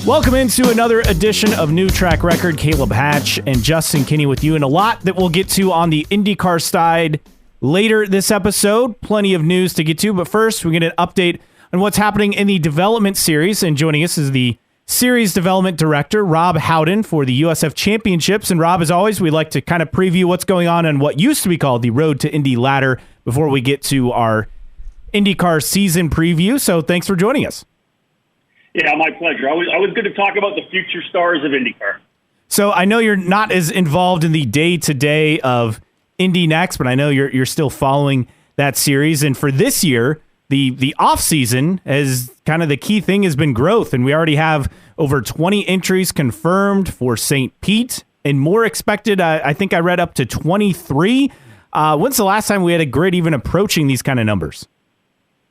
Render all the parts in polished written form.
Welcome into another edition of New Track Record. Caleb Hatch and Justin Kinney with you, and a lot that we'll get to on the IndyCar side later this episode. Plenty of news to get to, but first we get an update on what's happening in the development series, and joining us is the series development director, Rob Howden, for the USF Championships. And Rob, as always, we like to kind of preview what's going on what used to be called the Road to Indy ladder before we get to our IndyCar season preview. So thanks for joining us. Yeah, my pleasure. Always good to talk about the future stars of IndyCar. So I know you're not as involved in the day-to-day of Indy NXT, but I know you're still following that series. And for this year, the off-season, as kind of the key thing, has been growth. And we already have over 20 entries confirmed for St. Pete and more expected. I think I read up to 23. When's the last time we had a grid even approaching these kind of numbers?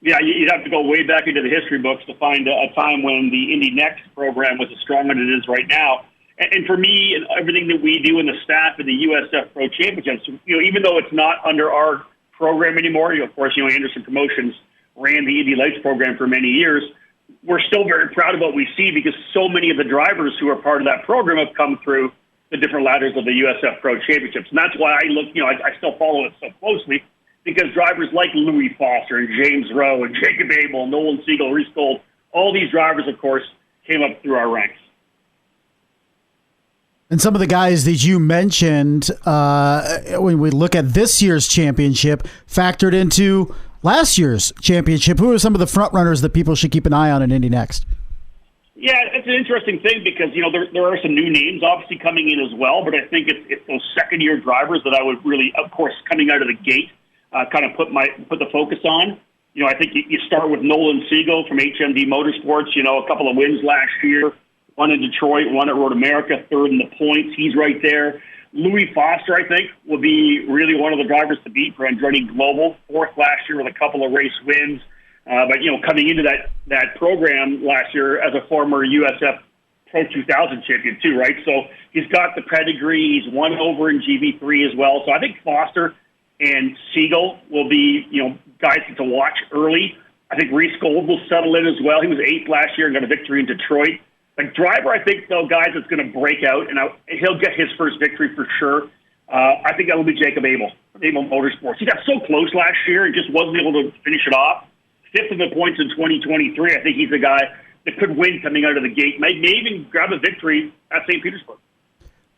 Yeah, you'd have to go way back into the history books to find a time when the Indy NXT program was as strong as it is right now. And for me, and everything that we do in the staff of the USF Pro Championships, even though it's not under our program anymore, of course, Anderson Promotions ran the Indy Lights program for many years. We're still very proud of what we see because so many of the drivers who are part of that program have come through the different ladders of the USF Pro Championships. And that's why I look, I still follow it so closely, because drivers like Louis Foster and James Rowe and Jacob Abel, Nolan Siegel, Reese Gold, all these drivers, of course, came up through our ranks. And some of the guys that you mentioned, when we look at this year's championship, factored into last year's championship. Who are some of the front runners that people should keep an eye on in Indy NXT? Yeah, it's an interesting thing because, there are some new names obviously coming in as well, but I think it's those second-year drivers that I would really, of course, coming out of the gate, kind of put the focus on. I think you start with Nolan Siegel from HMD Motorsports, a couple of wins last year, one in Detroit, one at Road America, third in the points. He's right there. Louis Foster, I think, will be really one of the drivers to beat for Andretti Global. Fourth last year with a couple of race wins. But coming into that program last year as a former USF Pro 2000 champion too, right? So he's got the pedigree. He's won over in GV3 as well. So I think Foster and Siegel will be, guys to watch early. I think Reese Gold will settle in as well. He was 8th last year and got a victory in Detroit. The driver, I think, though, guys, that's going to break out, and he'll get his first victory for sure. I think that will be Jacob Abel from Abel Motorsports. He got so close last year and just wasn't able to finish it off. 5th in the points in 2023. I think he's a guy that could win coming out of the gate. May even grab a victory at St. Petersburg.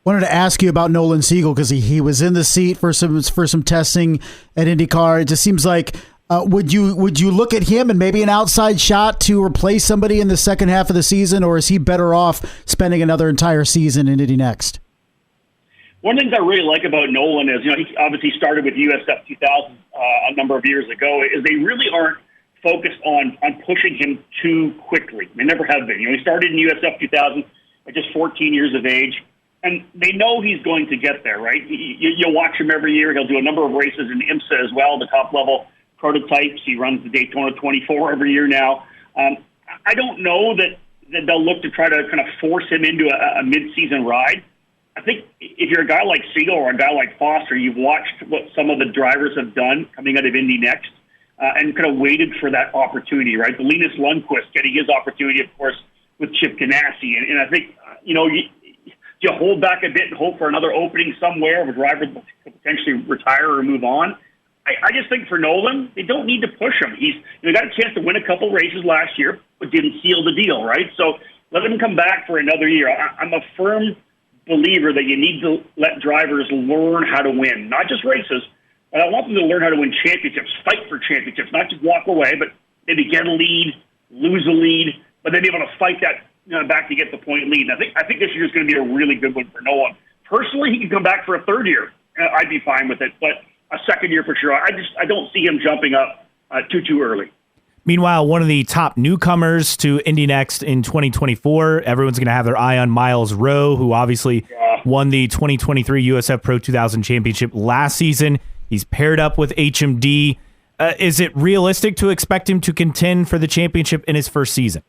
Wanted to ask you about Nolan Siegel because he was in the seat for some testing at IndyCar. It just seems like would you look at him and maybe an outside shot to replace somebody in the second half of the season, or is he better off spending another entire season in Indy NXT? One of the things I really like about Nolan is, he obviously started with USF 2000 a number of years ago, is they really aren't focused on pushing him too quickly. They never have been. He started in USF 2000 at just 14 years of age. And they know he's going to get there, right? You'll watch him every year. He'll do a number of races in IMSA as well, the top-level prototypes. He runs the Daytona 24 every year now. I don't know that they'll look to try to kind of force him into a mid-season ride. I think if you're a guy like Siegel or a guy like Foster, you've watched what some of the drivers have done coming out of Indy NXT and kind of waited for that opportunity, right? The Linus Lundqvist getting his opportunity, of course, with Chip Ganassi. And I think, you hold back a bit and hope for another opening somewhere of a driver to potentially retire or move on. I just think for Nolan, they don't need to push him. He got a chance to win a couple races last year, but didn't seal the deal, right? So let him come back for another year. I'm a firm believer that you need to let drivers learn how to win, not just races, but I want them to learn how to win championships, fight for championships, not just walk away, but maybe get a lead, lose a lead, but then be able to fight that back to get the point lead. And I think this year is going to be a really good one for Nolan. Personally, he can come back for a third year. I'd be fine with it, but a second year for sure. I don't see him jumping up too early. Meanwhile, one of the top newcomers to Indy NXT in 2024, everyone's going to have their eye on Miles Rowe, who obviously won the 2023 USF Pro 2000 championship last season. He's paired up with HMD. Is it realistic to expect him to contend for the championship in his first season?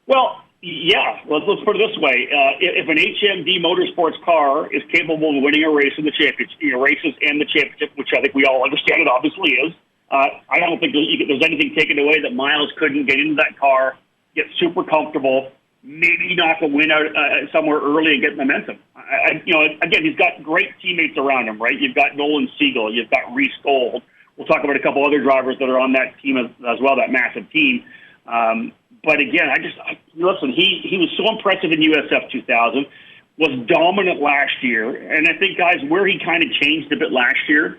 Well, yeah. Let's put it this way: if an HMD Motorsports car is capable of winning a race in the championship, races and the championship, which I think we all understand it obviously is, I don't think there's anything taken away that Miles couldn't get into that car, get super comfortable, maybe knock a win out somewhere early and get momentum. Again, he's got great teammates around him, right? You've got Nolan Siegel, you've got Reese Gold. We'll talk about a couple other drivers that are on that team as well, that massive team. But again, listen, he was so impressive in USF 2000, was dominant last year. And I think, guys, where he kind of changed a bit last year,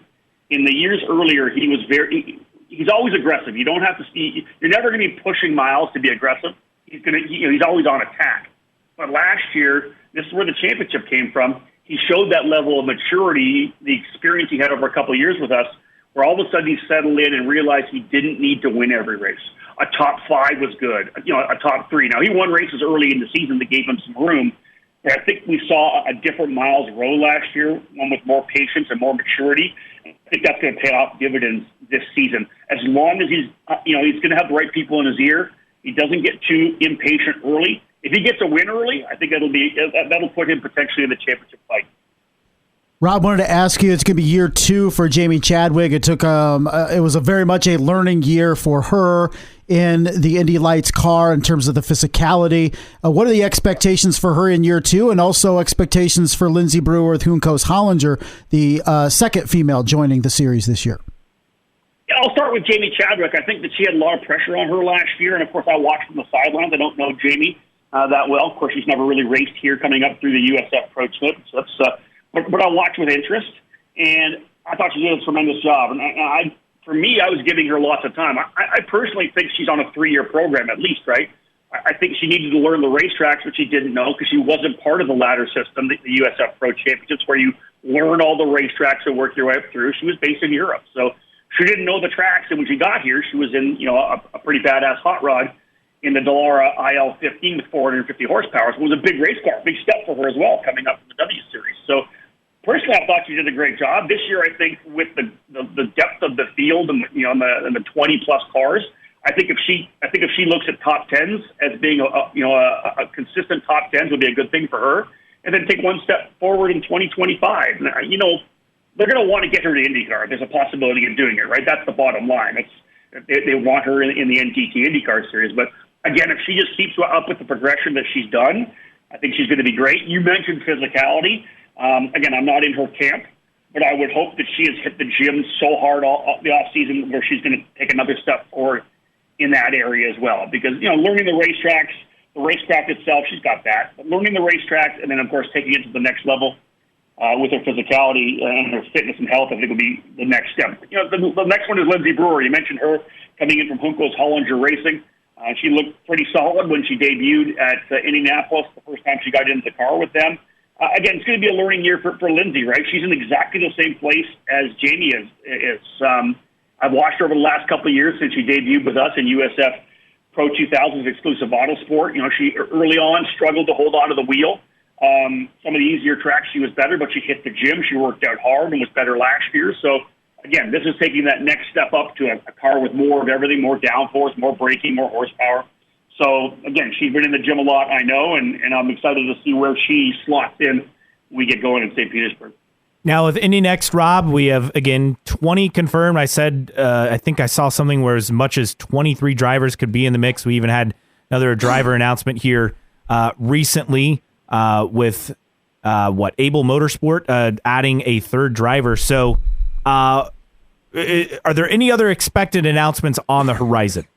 in the years earlier, he's always aggressive. You don't have to see, you're never going to be pushing miles to be aggressive. He's always on attack. But last year, this is where the championship came from. He showed that level of maturity, the experience he had over a couple of years with us, where all of a sudden he settled in and realized he didn't need to win every race. A top 5 was good, a top 3. Now, he won races early in the season that gave him some room, but I think we saw a different Miles Rowe last year, one with more patience and more maturity. I think that's going to pay off dividends this season. As long as he's going to have the right people in his ear, he doesn't get too impatient early. If he gets a win early, I think that'll put him potentially in the championship fight. Rob, wanted to ask you, it's going to be year 2 for Jamie Chadwick. It took it was very much a learning year for her in the Indy Lights car in terms of the physicality. What are the expectations for her in year 2, and also expectations for Lindsey Brewer with Juncos Hollinger, the second female joining the series this year? Yeah, I'll start with Jamie Chadwick. I think that she had a lot of pressure on her last year, and of course I watched from the sidelines. I don't know Jamie that well. Of course, she's never really raced here coming up through the USF Pro Championships. But I watched with interest, and I thought she did a tremendous job. And for me, I was giving her lots of time. I personally think she's on a 3-year program at least, right? I think she needed to learn the racetracks, which she didn't know because she wasn't part of the ladder system, the USF Pro Championships, where you learn all the racetracks and work your way up through. She was based in Europe, so she didn't know the tracks. And when she got here, she was in a pretty badass hot rod in the Dallara IL-15 with 450 horsepower. So it was a big race car, big step for her as well, coming up from the W Series. So personally, I thought she did a great job this year. I think with the depth of the field and the 20+ cars, I think if she looks at top 10s as being a consistent top 10s would be a good thing for her, and then take one step forward in 2025. They're going to want to get her to IndyCar. There's a possibility of doing it, right? That's the bottom line. They want her in the NTT IndyCar series, but again, if she just keeps up with the progression that she's done, I think she's going to be great. You mentioned physicality. Again, I'm not in her camp, but I would hope that she has hit the gym so hard all the offseason where she's going to take another step forward in that area as well. Because, learning the racetracks, the racecraft itself, she's got that. But learning the racetracks and then, of course, taking it to the next level with her physicality and her fitness and health, I think will be the next step. The next one is Lindsey Brewer. You mentioned her coming in from Juncos Hollinger Racing. She looked pretty solid when she debuted at Indianapolis the first time she got into the car with them. Again, it's going to be a learning year for Lindsey, right? She's in exactly the same place as Jamie is. I've watched her over the last couple of years since she debuted with us in USF Pro 2000's exclusive Autosport. She early on struggled to hold on to the wheel. Some of the easier tracks she was better, but she hit the gym. She worked out hard and was better last year. So, again, this is taking that next step up to a car with more of everything, more downforce, more braking, more horsepower. So, again, she's been in the gym a lot, I know, and I'm excited to see where she slots in when we get going in St. Petersburg. Now, with Indy NXT, Rob, we have, again, 20 confirmed. I said, I think I saw something where as much as 23 drivers could be in the mix. We even had another driver announcement here recently with, Able Motorsport adding a third driver. So, are there any other expected announcements on the horizon?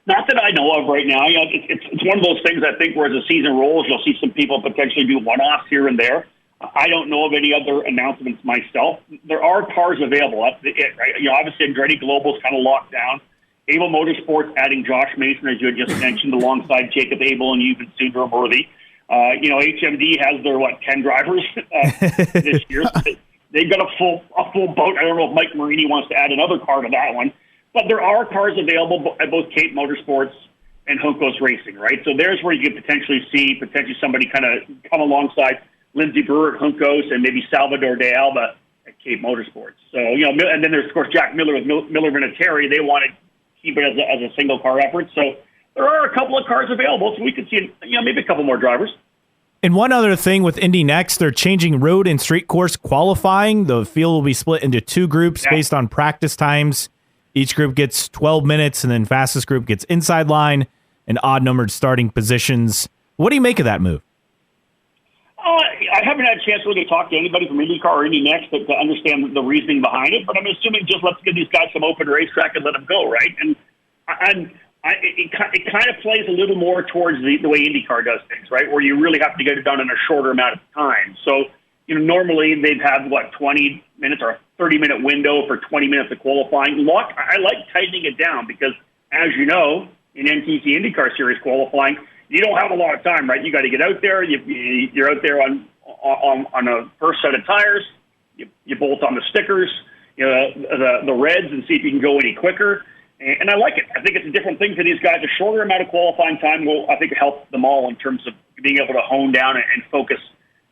Not that I know of right now. It's one of those things I think where as the season rolls, you'll see some people potentially do one-offs here and there. I don't know of any other announcements myself. There are cars available. That's it, right? Obviously, Andretti Global's kind of locked down. Able Motorsports adding Josh Mason, as you had just mentioned, alongside Jacob Abel and Ewan Sunderworthy. HMD has their 10 drivers this year. They've got a full boat. I don't know if Mike Marini wants to add another car to that one. But there are cars available at both Cape Motorsports and Juncos Racing, right? So there's where you could potentially see somebody kind of come alongside Lindsey Brewer at Juncos and maybe Salvador de Alba at Cape Motorsports. So, and then there's, of course, Jack Miller with Miller Vinatieri. They want to keep it as a single car effort. So there are a couple of cars available, so we could see, maybe a couple more drivers. And one other thing with Indy NXT, they're changing road and street course qualifying. The field will be split into 2 groups based on practice times. Each group gets 12 minutes, and then fastest group gets inside line, and odd-numbered starting positions. What do you make of that move? I haven't had a chance really to talk to anybody from IndyCar or Indy NXT to understand the reasoning behind it, but I'm assuming just let's give these guys some open racetrack and let them go, right? And it kind of plays a little more towards the way IndyCar does things, right, where you really have to get it done in a shorter amount of time. So, normally they'd have, 20 minutes or a 30-minute window for 20 minutes of qualifying. I like tightening it down because, as you know, in NTT IndyCar Series qualifying, you don't have a lot of time, right? You got to get out there. You're out there on a first set of tires. You bolt on the stickers, the reds, and see if you can go any quicker. And I like it. I think it's a different thing for these guys. A shorter amount of qualifying time will, I think, help them all in terms of being able to hone down and focus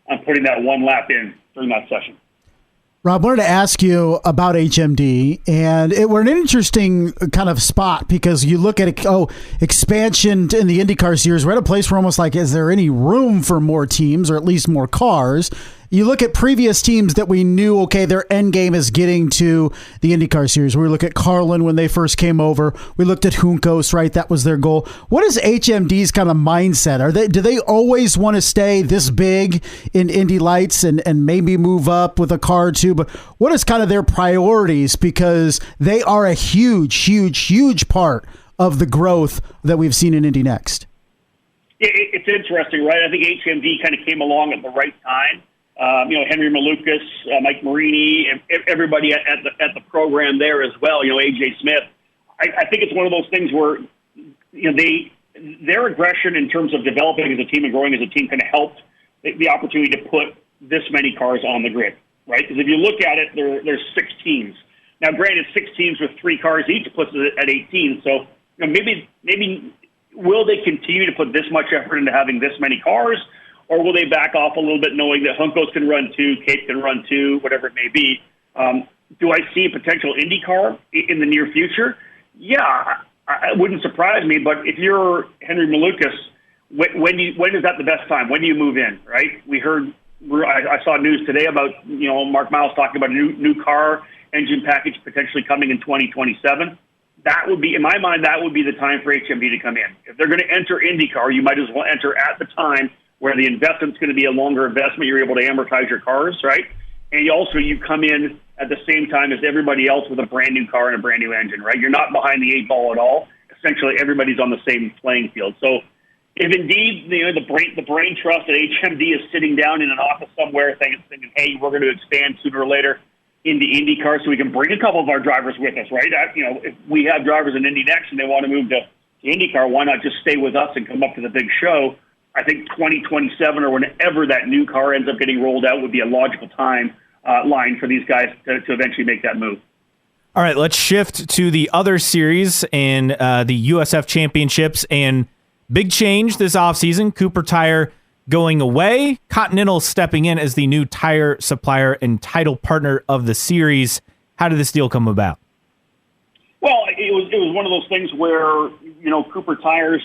on putting that one lap in during that session. Rob, I wanted to ask you about HMD, and we're in an interesting kind of spot because you look at expansion in the IndyCar series. We're at a place where almost like, is there any room for more teams or at least more cars? You look at previous teams that we knew, okay, their end game is getting to the IndyCar series. We look at Carlin when they first came over. We looked at Juncos, right? That was their goal. What is HMD's kind of mindset? Do they always want to stay this big in Indy Lights and maybe move up with a car or two? But what is kind of their priorities? Because they are a huge part of the growth that we've seen in Indy NXT. It's interesting, right? I think HMD kind of came along at the right time. Henry Malukas, Mike Marini, and everybody at the program there as well. AJ Smith. I think it's one of those things where their aggression in terms of developing as a team and growing as a team kind of helped the opportunity to put this many cars on the grid, right? Because if you look at it, there's 6 teams. Now, granted, 6 teams with 3 cars each puts it at 18. So maybe will they continue to put this much effort into having this many cars? Or will they back off a little bit knowing that Juncos can run 2, Cape can run 2, whatever it may be? Do I see a potential IndyCar in the near future? Yeah, it wouldn't surprise me. But if you're Henry Malukas, when is that the best time? When do you move in, right? I saw news today about, Mark Miles talking about a new car engine package potentially coming in 2027. That would be, in my mind, that would be the time for HMD to come in. If they're going to enter IndyCar, you might as well enter at the time where the investment's going to be a longer investment. You're able to amortize your cars, right? And you come in at the same time as everybody else with a brand new car and a brand new engine, right? You're not behind the 8 ball at all. Essentially, everybody's on the same playing field. So if indeed the brain trust at HMD is sitting down in an office somewhere thinking, hey, we're going to expand sooner or later into IndyCar so we can bring a couple of our drivers with us, right? If we have drivers in Indy NXT and they want to move to IndyCar, why not just stay with us and come up to the big show? I think 2027 or whenever that new car ends up getting rolled out would be a logical line for these guys to eventually make that move. All right, let's shift to the other series in the USF Championships. And big change this offseason, Cooper Tire going away, Continental stepping in as the new tire supplier and title partner of the series. How did this deal come about? Well, it was one of those things where, Cooper Tires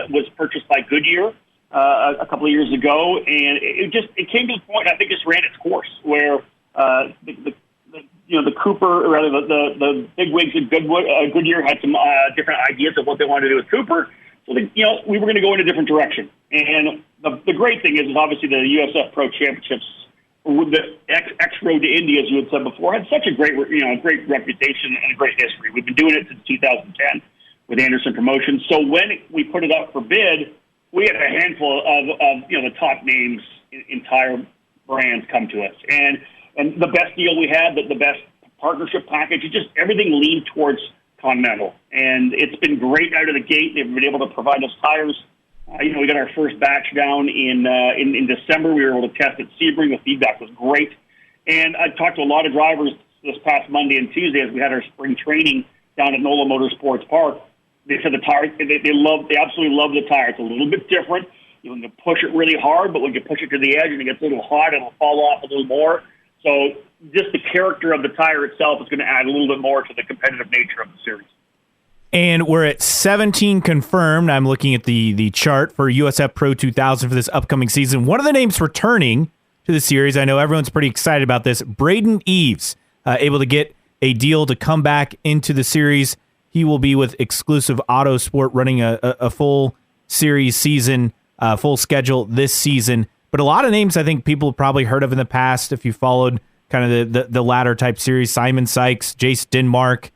was purchased by Goodyear a couple of years ago, and it came to the point, I think, just ran its course where the Cooper, or rather the bigwigs at Goodyear had some different ideas of what they wanted to do with Cooper. So we were going to go in a different direction. And the great thing is obviously the USF Pro Championships, with the X-Road to Indy, as you had said before, had such a great reputation and a great history. We've been doing it since 2010 with Anderson Promotions. So when we put it up for bid, we had a handful of the top names in tire brands come to us. And the best deal we had, the best partnership package, just everything leaned towards Continental. And it's been great out of the gate. They've been able to provide us tires. We got our first batch down in December. We were able to test at Sebring. The feedback was great. And I talked to a lot of drivers this past Monday and Tuesday as we had our spring training down at NOLA Motorsports Park. They said the tire, they absolutely love the tire. It's a little bit different. You can push it really hard, but when you push it to the edge and it gets a little hot, it'll fall off a little more. So just the character of the tire itself is going to add a little bit more to the competitive nature of the series. And we're at 17 confirmed. I'm looking at the chart for USF Pro 2000 for this upcoming season. One of the names returning to the series, I know everyone's pretty excited about this, Braden Eves, able to get a deal to come back into the series. He will be with Exclusive Auto Sport running a full series season, full schedule this season. But a lot of names I think people have probably heard of in the past if you followed kind of the latter type series. Simon Sykes, Jace Denmark,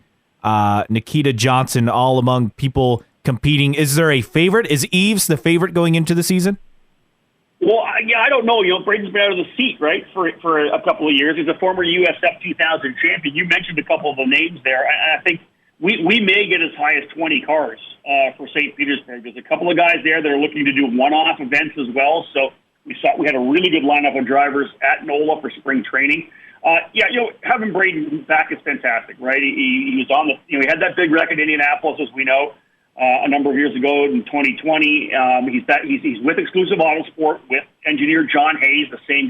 Nikita Johnson, all among people competing. Is there a favorite? Is Eves the favorite going into the season? Well, I don't know. Braden's been out of the seat, right, for a couple of years. He's a former USF 2000 champion. You mentioned a couple of the names there. I think we may get as high as 20 cars for St. Petersburg. There's a couple of guys there that are looking to do one-off events as well. So we had a really good lineup of drivers at NOLA for spring training. Having Braden back is fantastic, right? He was on he had that big wreck in Indianapolis, as we know, a number of years ago in 2020. He's with Exclusive Autosport with engineer John Hayes, the same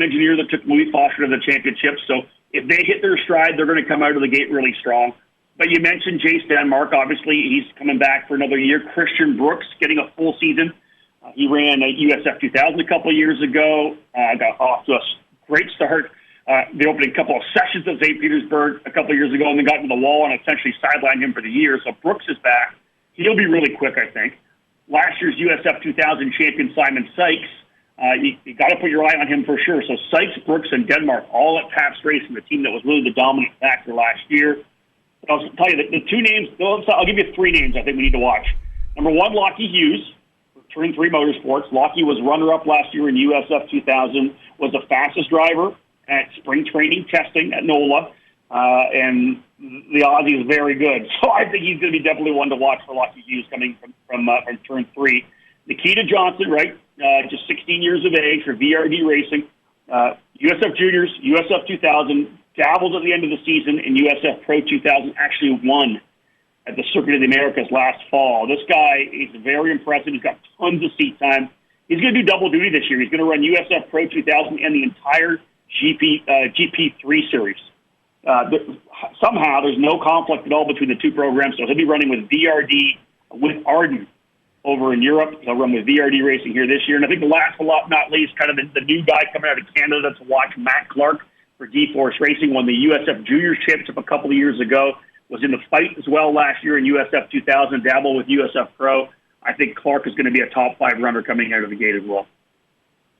engineer that took Louis Foster to the championship. So if they hit their stride, they're going to come out of the gate really strong. But you mentioned Jace Denmark. Obviously, he's coming back for another year. Christian Brooks getting a full season. He ran a USF 2000 a couple of years ago. Got off to a great start. The opening couple of sessions at St. Petersburg a couple of years ago, and then got into the wall and essentially sidelined him for the year. So Brooks is back. He'll be really quick, I think. Last year's USF 2000 champion Simon Sykes, you got to put your eye on him for sure. So Sykes, Brooks, and Denmark all at Pabst Racing, the team that was really the dominant factor last year. But I'll tell you the two names. I'll give you three names I think we need to watch. Number one, Lockie Hughes, Turn 3 Motorsports. Lockie was runner-up last year in USF 2000, was the fastest driver at spring training testing at NOLA, and the Aussie is very good. So I think he's going to be definitely one to watch for Lockie Hughes coming from Turn 3. Nikita Johnson, right, just 16 years of age for VRD Racing. USF Juniors, USF 2000, dabbled at the end of the season in USF Pro 2000, actually won at the Circuit of the Americas last fall. This guy is very impressive. He's got tons of seat time. He's going to do double duty this year. He's going to run USF Pro 2000 and the entire GP3 series. Somehow there's no conflict at all between the two programs, so he'll be running with VRD with Arden over in Europe. He'll run with VRD Racing here this year. And I think the last but not least, kind of the new guy coming out of Canada to watch, Matt Clark for D-Force Racing, won the USF Juniors Championship a couple of years ago, was in the fight as well last year in USF 2000, dabble with USF Pro. I think Clark is going to be a top 5 runner coming out of the gate as well.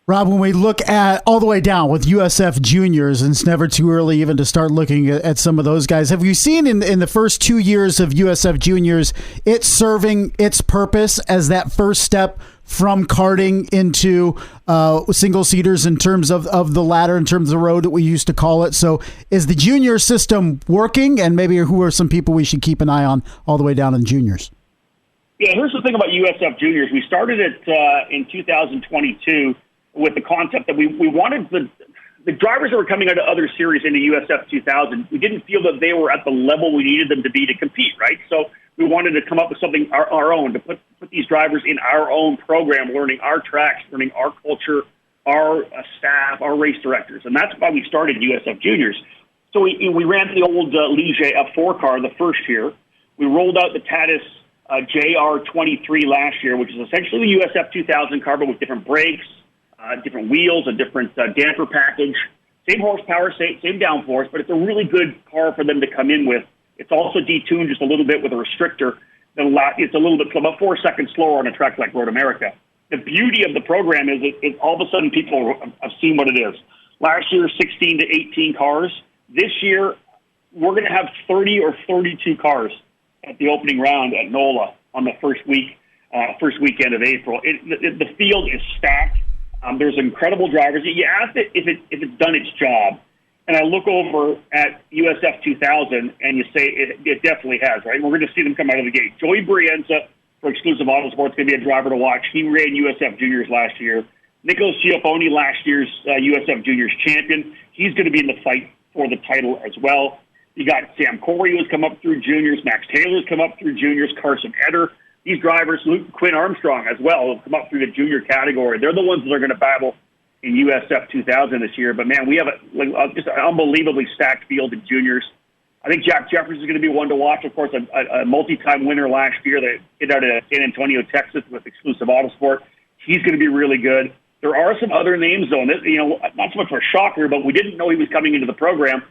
Rob, when we look at all the way down with USF Juniors, and it's never too early even to start looking at some of those guys, have you seen in the first 2 years of USF Juniors, it serving its purpose as that first step from karting into single seaters in terms of the ladder, in terms of the road that we used to call it? So is the junior system working, and maybe who are some people we should keep an eye on all the way down in juniors? Yeah, here's the thing about USF Juniors. We started it in 2022 with the concept that we wanted the drivers that were coming out of other series into USF 2000, we didn't feel that they were at the level we needed them to be to compete, right? So we wanted to come up with something our own, to put these drivers in our own program, learning our tracks, learning our culture, our staff, our race directors. And that's why we started USF Juniors. So we ran the old Ligier F4 car the first year. We rolled out the Tatis JR23 last year, which is essentially the USF 2000 car, but with different brakes, different wheels, a different damper package, same horsepower, same downforce, but it's a really good car for them to come in with. It's also detuned just a little bit with a restrictor that it's a little bit about 4 seconds slower on a track like Road America. The beauty of the program is all of a sudden people have seen what it is. Last year, 16 to 18 cars. This year, we're going to have 30 or 32 cars at the opening round at NOLA on the first weekend of April. The field is stacked. There's incredible drivers. You asked it if it's done its job, and I look over at USF 2000, and you say it definitely has, right? We're going to see them come out of the gate. Joey Brienza for Exclusive Autosport is going to be a driver to watch. He ran USF Juniors last year. Nicholas Giaffoni, last year's USF Juniors champion, he's going to be in the fight for the title as well. You got Sam Corey, who's come up through Juniors. Max Taylor's come up through Juniors. Carson Eder. These drivers, Luke Quinn Armstrong as well, have come up through the junior category. They're the ones that are going to battle in USF 2000 this year. But, man, we have just an unbelievably stacked field in juniors. I think Jack Jeffers is going to be one to watch. Of course, a multi-time winner last year that hit out of San Antonio, Texas with Exclusive Autosport. He's going to be really good. There are some other names, though, and not so much of a shocker, but we didn't know he was coming into the program.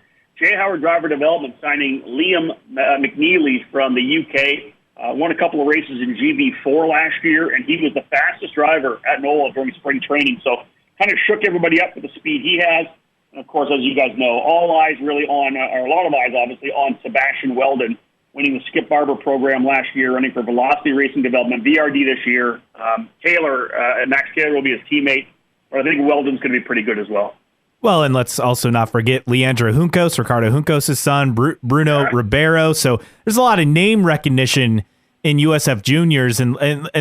Jay Howard Driver Development signing Liam McNeely from the UK. won a couple of races in GB4 last year, and he was the fastest driver at NOLA during spring training. So kind of shook everybody up with the speed he has. And, of course, as you guys know, all eyes really on, or a lot of eyes, obviously, on Sebastian Weldon, winning the Skip Barber program last year, running for Velocity Racing Development, VRD this year. Max Taylor will be his teammate, but I think Weldon's going to be pretty good as well. Well, and let's also not forget Leandro Juncos, Ricardo Juncos' son, Bruno Ribeiro. So there's a lot of name recognition in USF Juniors, and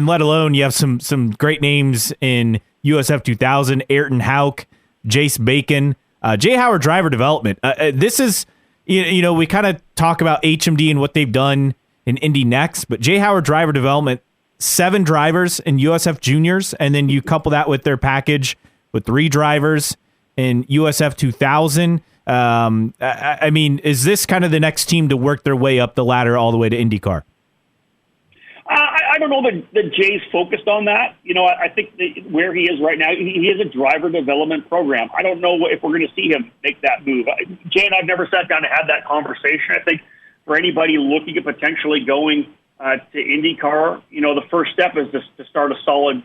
let alone you have some great names in USF 2000, Ayrton Hauk, Jace Bacon, Jay Howard Driver Development. This is, we kind of talk about HMD and what they've done in Indy NXT, but Jay Howard Driver Development, 7 drivers in USF Juniors, and then you couple that with their package with 3 drivers in USF 2000. I mean, is this kind of the next team to work their way up the ladder all the way to IndyCar? I don't know that Jay's focused on that. I think where he is right now, he is a driver development program. I don't know if we're going to see him make that move. Jay and I've never sat down to have that conversation. I think for anybody looking at potentially going to IndyCar, the first step is to start a solid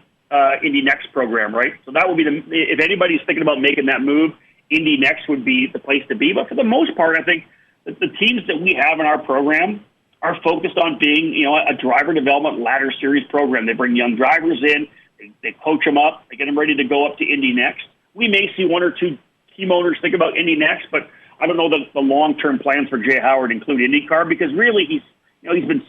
Indy NXT program, right? So that would be if anybody's thinking about making that move, Indy NXT would be the place to be. But for the most part, I think that the teams that we have in our program are focused on being, a driver development ladder series program. They bring young drivers in, they coach them up, they get them ready to go up to Indy NXT. We may see 1 or 2 team owners think about Indy NXT, but I don't know that the long-term plans for Jay Howard include IndyCar, because really he's been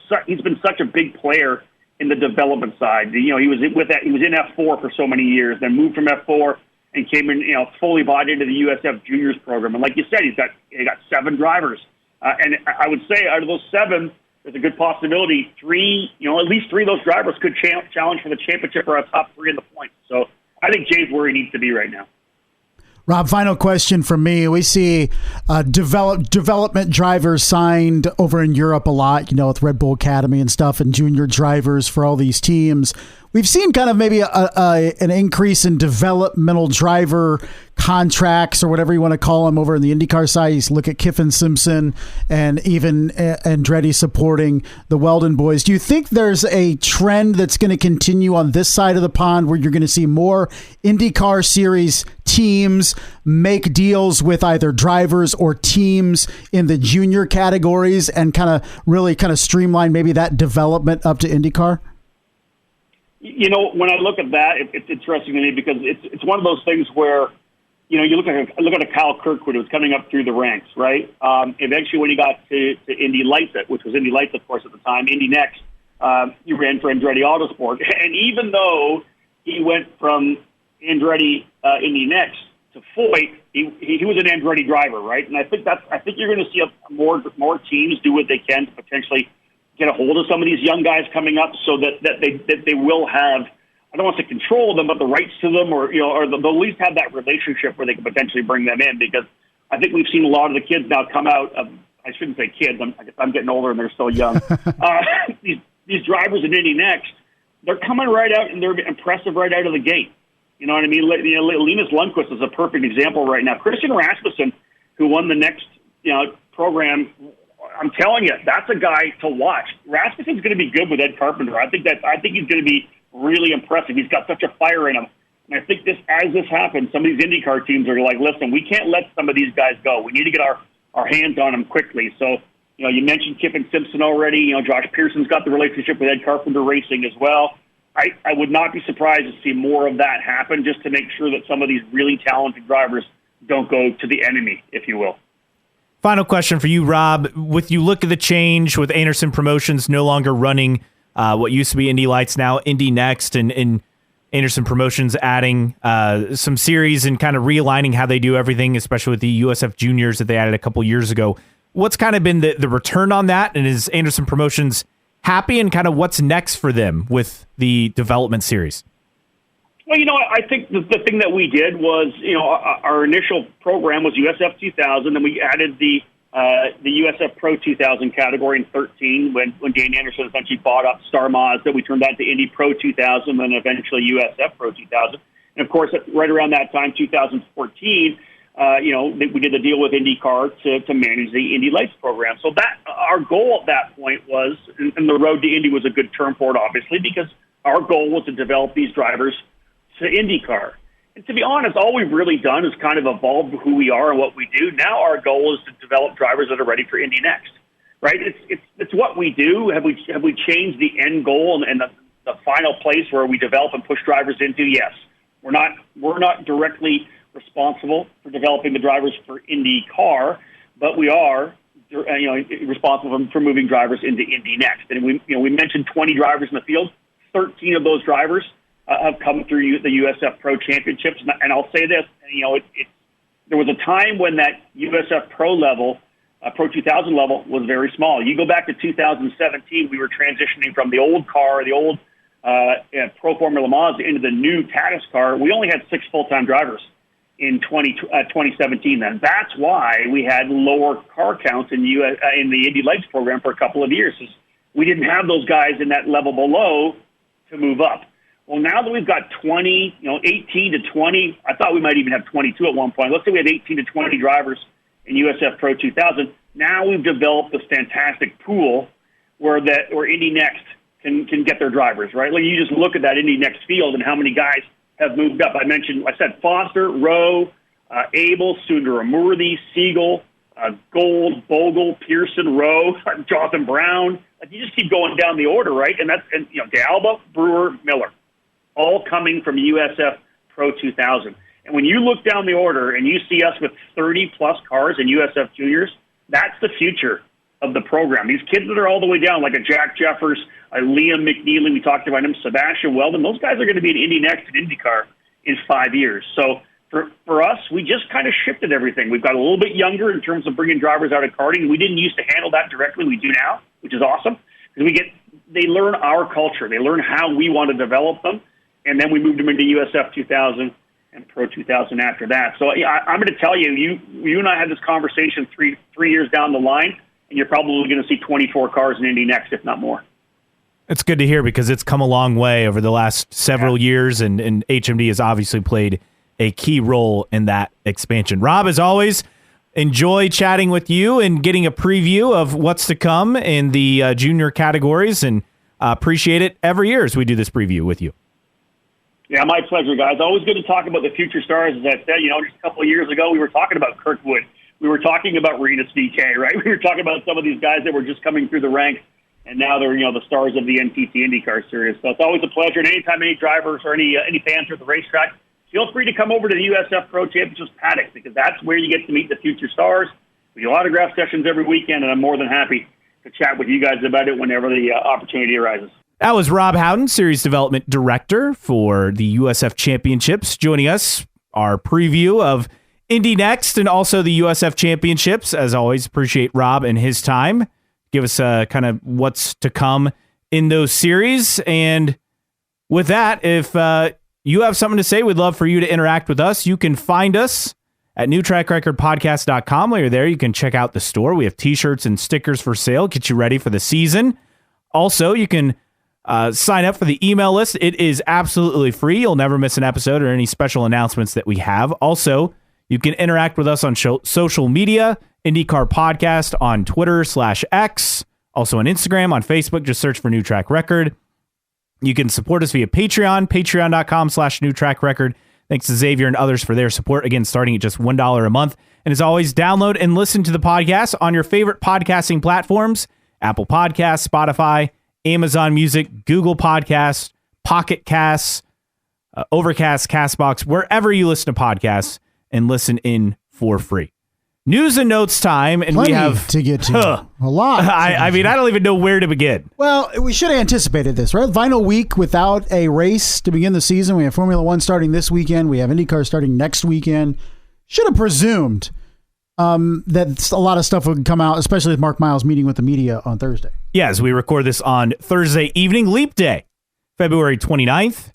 such a big player in the development side. He was in F4 for so many years, then moved from F4 and came in, fully bought into the USF Juniors program. And like you said, he got 7 drivers, and I would say out of those 7. There's a good possibility at least 3 of those drivers could challenge for the championship or a top 3 in the points. So I think Jay's where he needs to be right now. Rob, final question from me. We see development drivers signed over in Europe a lot, with Red Bull Academy and stuff, and junior drivers for all these teams. We've seen kind of maybe an increase in developmental driver contracts or whatever you want to call them over in the IndyCar side. You look at Kiffin Simpson and even Andretti supporting the Weldon boys. Do you think there's a trend that's going to continue on this side of the pond where you're going to see more IndyCar series teams make deals with either drivers or teams in the junior categories and kind of streamline maybe that development up to IndyCar? When I look at that, it's interesting to me because it's one of those things where, you look at a Kyle Kirkwood who was coming up through the ranks, right? Eventually, when he got to Indy Lights, which was Indy Lights, of course, at the time, Indy NXT, he ran for Andretti Autosport. And even though he went from Andretti Indy NXT to Foyt, he was an Andretti driver, right? And I think you're going to see more teams do what they can to potentially get a hold of some of these young guys coming up, so that they will have, I don't want to say control of them, but the rights to them, or they'll at least have that relationship where they can potentially bring them in. Because I think we've seen a lot of the kids now come out of, I shouldn't say kids, I'm getting older and they're still young. These drivers in Indy NXT, they're coming right out and they're impressive right out of the gate. You know what I mean? Linus Lundqvist is a perfect example right now. Christian Rasmussen, who won the next program, I'm telling you, that's a guy to watch. Rasmussen's going to be good with Ed Carpenter. I think he's going to be really impressive. He's got such a fire in him. And I think as this happens, some of these IndyCar teams are like, listen, we can't let some of these guys go. We need to get our hands on them quickly. So, you mentioned Kiffin Simpson already. Josh Pearson's got the relationship with Ed Carpenter Racing as well. I would not be surprised to see more of that happen, just to make sure that some of these really talented drivers don't go to the enemy, if you will. Final question for you, Rob. With you look at the change with Anderson Promotions no longer running what used to be Indy Lights, now Indy NXT, and Anderson Promotions adding some series and kind of realigning how they do everything, especially with the USF Juniors that they added a couple years ago. What's kind of been the return on that? And is Anderson Promotions happy, and kind of what's next for them with the development series? Well, I think the thing that we did was, our initial program was USF 2000, and we added the USF Pro 2000 category in 2013 when Dane Anderson essentially bought up Star Mazda. We turned that to Indy Pro 2000, and eventually USF Pro 2000. And, of course, right around that time, 2014, we did the deal with IndyCar to manage the Indy Lights program. So that our goal at that point was, and the road to Indy was a good term for it, obviously, because our goal was to develop these drivers to IndyCar. And to be honest, all we've really done is kind of evolved who we are and what we do. Now our goal is to develop drivers that are ready for Indy NXT, right? It's what we do. Have we changed the end goal and the final place where we develop and push drivers into? Yes. We're not directly responsible for developing the drivers for IndyCar, but we are responsible for moving drivers into Indy NXT. And we mentioned 20 drivers in the field. 13 of those drivers have come through the USF Pro championships. And I'll say this, there was a time when that USF Pro level, Pro 2000 level, was very small. You go back to 2017, we were transitioning from the old car, the old Pro Formula Mazda, into the new Tatis car. We only had 6 full-time drivers in 2017 then. That's why we had lower car counts in the Indy Lights program for a couple of years. We didn't have those guys in that level below to move up. Well, now that we've got 20, 18 to 20, I thought we might even have 22 at one point. Let's say we have 18 to 20 drivers in USF Pro 2000. Now we've developed this fantastic pool where Indy NXT can get their drivers, right? Like, you just look at that Indy NXT field and how many guys have moved up. I said Foster, Rowe, Abel, Sundaramurthy, Siegel, Gold, Bogle, Pearson, Rowe, Jonathan Brown. Like, you just keep going down the order, right? And D'Alba, Brewer, Miller, all coming from USF Pro 2000. And when you look down the order and you see us with 30-plus cars in USF Juniors, that's the future of the program. These kids that are all the way down, like a Jack Jeffers, a Liam McNeely, we talked about him, Sebastian Weldon, those guys are going to be in Indy NXT and IndyCar in 5 years. So for us, we just kind of shifted everything. We've got a little bit younger in terms of bringing drivers out of karting. We didn't used to handle that directly. We do now, which is awesome. Because they learn our culture. They learn how we want to develop them. And then we moved them into USF 2000 and Pro 2000 after that. So I'm going to tell you, you and I had this conversation three years down the line, and you're probably going to see 24 cars in Indy NXT, if not more. It's good to hear because it's come a long way over the last several years, and HMD has obviously played a key role in that expansion. Rob, as always, enjoy chatting with you and getting a preview of what's to come in the junior categories, and appreciate it every year as we do this preview with you. Yeah, my pleasure, guys. Always good to talk about the future stars. As I said, just a couple of years ago, we were talking about Kirkwood. We were talking about Renus DK, right? We were talking about some of these guys that were just coming through the ranks, and now they're, the stars of the NTT IndyCar series. So it's always a pleasure. And anytime any drivers or any fans are at the racetrack, feel free to come over to the USF Pro Championships paddock, because that's where you get to meet the future stars. We do autograph sessions every weekend, and I'm more than happy to chat with you guys about it whenever the opportunity arises. That was Rob Howden, Series Development Director for the USF Championships, joining us, our preview of Indy NXT and also the USF Championships. As always, appreciate Rob and his time. Give us kind of what's to come in those series. And with that, if you have something to say, we'd love for you to interact with us. You can find us at newtrackrecordpodcast.com. While you're there, you can check out the store. We have t-shirts and stickers for sale, get you ready for the season. Also, you can sign up for the email list. It is absolutely free. You'll never miss an episode or any special announcements that we have. Also, you can interact with us on social media, IndyCar Podcast on Twitter/X, also on Instagram, on Facebook. Just search for New Track Record. You can support us via Patreon, patreon.com/New Track Record. Thanks to Xavier and others for their support. Again, starting at just $1 a month. And as always, download and listen to the podcast on your favorite podcasting platforms: Apple Podcasts, Spotify, Amazon Music, Google Podcasts, Pocket Casts, Overcast, Castbox, wherever you listen to podcasts, and listen in for free. News and notes time, and Plenty we have to get to. A lot. I mean, I don't even know where to begin. Well, we should have anticipated this, right? Final week without a race to begin the season. We have Formula One starting this weekend. We have IndyCar starting next weekend. Should have presumed that a lot of stuff would come out, especially with Mark Miles meeting with the media on Thursday. Yeah, as we record this on Thursday evening, Leap Day, February 29th.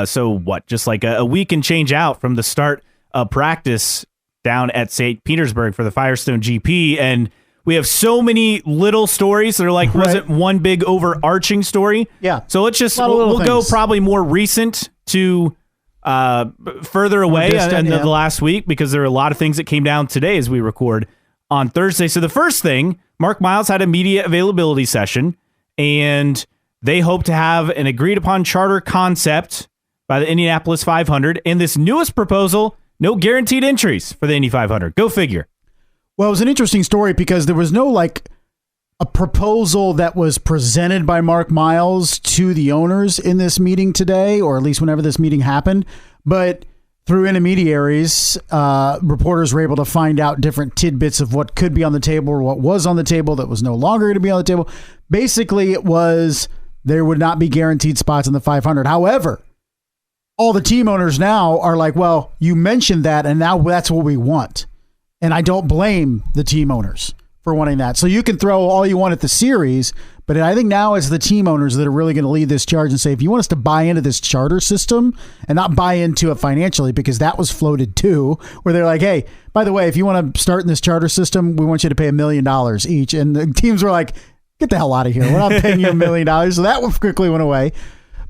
So what, just like a week and change out from the start of practice down at St. Petersburg for the Firestone GP. And we have so many little stories that are like, wasn't one big overarching story. Yeah. So let's just, we'll go probably more recent to further away in the last week because there are a lot of things that came down today as we record on Thursday. So the first thing, Mark Miles had a media availability session, and they hope to have an agreed upon charter concept by the Indianapolis 500. And this newest proposal, no guaranteed entries for the Indy 500. Go figure. Well, it was an interesting story because there was no a proposal that was presented by Mark Miles to the owners in this meeting today, or at least whenever this meeting happened. But through intermediaries, reporters were able to find out different tidbits of what could be on the table or what was on the table that was no longer going to be on the table. Basically, it was there would not be guaranteed spots in the 500. However, all the team owners now are like, well, you mentioned that, and now that's what we want. And I don't blame the team owners for wanting that. So you can throw all you want at the series, but I think now it's the team owners that are really going to lead this charge and say, if you want us to buy into this charter system and not buy into it financially, because that was floated too, where they're like, hey, by the way, if you want to start in this charter system, we want you to pay $1 million each. And the teams were like, get the hell out of here. We're not paying you $1 million. So that quickly went away.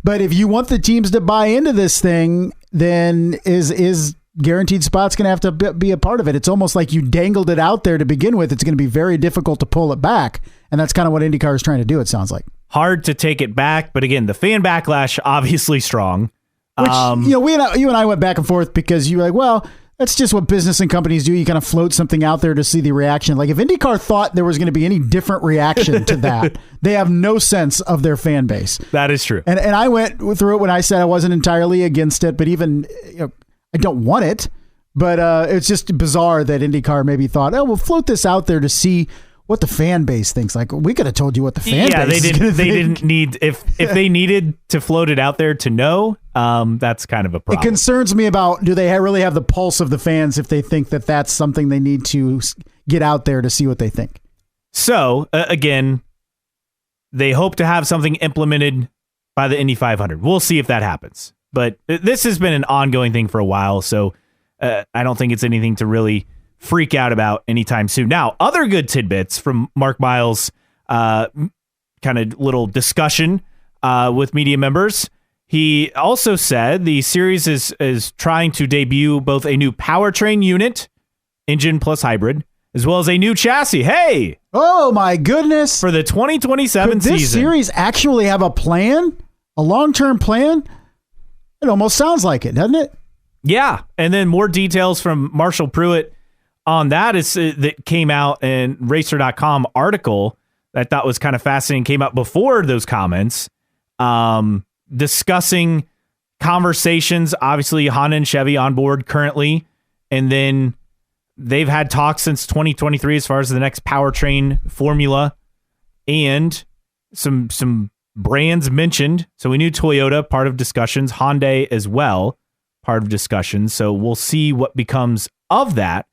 But if you want the teams to buy into this thing, then is guaranteed spots going to have to be a part of it. It's almost like you dangled it out there to begin with. It's going to be very difficult to pull it back. And that's kind of what IndyCar is trying to do, it sounds like. Hard to take it back. But again, the fan backlash, obviously strong. Which, you and I went back and forth because you were like, well, that's just what business and companies do. You kind of float something out there to see the reaction. Like if IndyCar thought there was going to be any different reaction to that, they have no sense of their fan base. That is true. And I went through it when I said I wasn't entirely against it, but even I don't want it. But it's just bizarre that IndyCar maybe thought, oh, we'll float this out there to see what the fan base thinks. Like we could have told you what the fan base didn't need if they needed to float it out there to know. That's kind of a problem. It concerns me about, do they really have the pulse of the fans if they think that that's something they need to get out there to see what they think? So again, they hope to have something implemented by the Indy 500. We'll see if that happens. But this has been an ongoing thing for a while, so I don't think it's anything to really freak out about anytime soon. Now, other good tidbits from Mark Miles' kind of little discussion with media members. He also said the series is trying to debut both a new powertrain unit, engine plus hybrid, as well as a new chassis. Hey! Oh, my goodness. For the 2027 Could season. this series actually have a plan? A long-term plan? It almost sounds like it, doesn't it? Yeah. And then more details from Marshall Pruitt on that that came out in Racer.com article that I thought was kind of fascinating, came out before those comments, discussing conversations, obviously Honda and Chevy on board currently, and then they've had talks since 2023 as far as the next powertrain formula, and some brands mentioned. So we knew Toyota, part of discussions, Hyundai as well, part of discussions. So we'll see what becomes of that.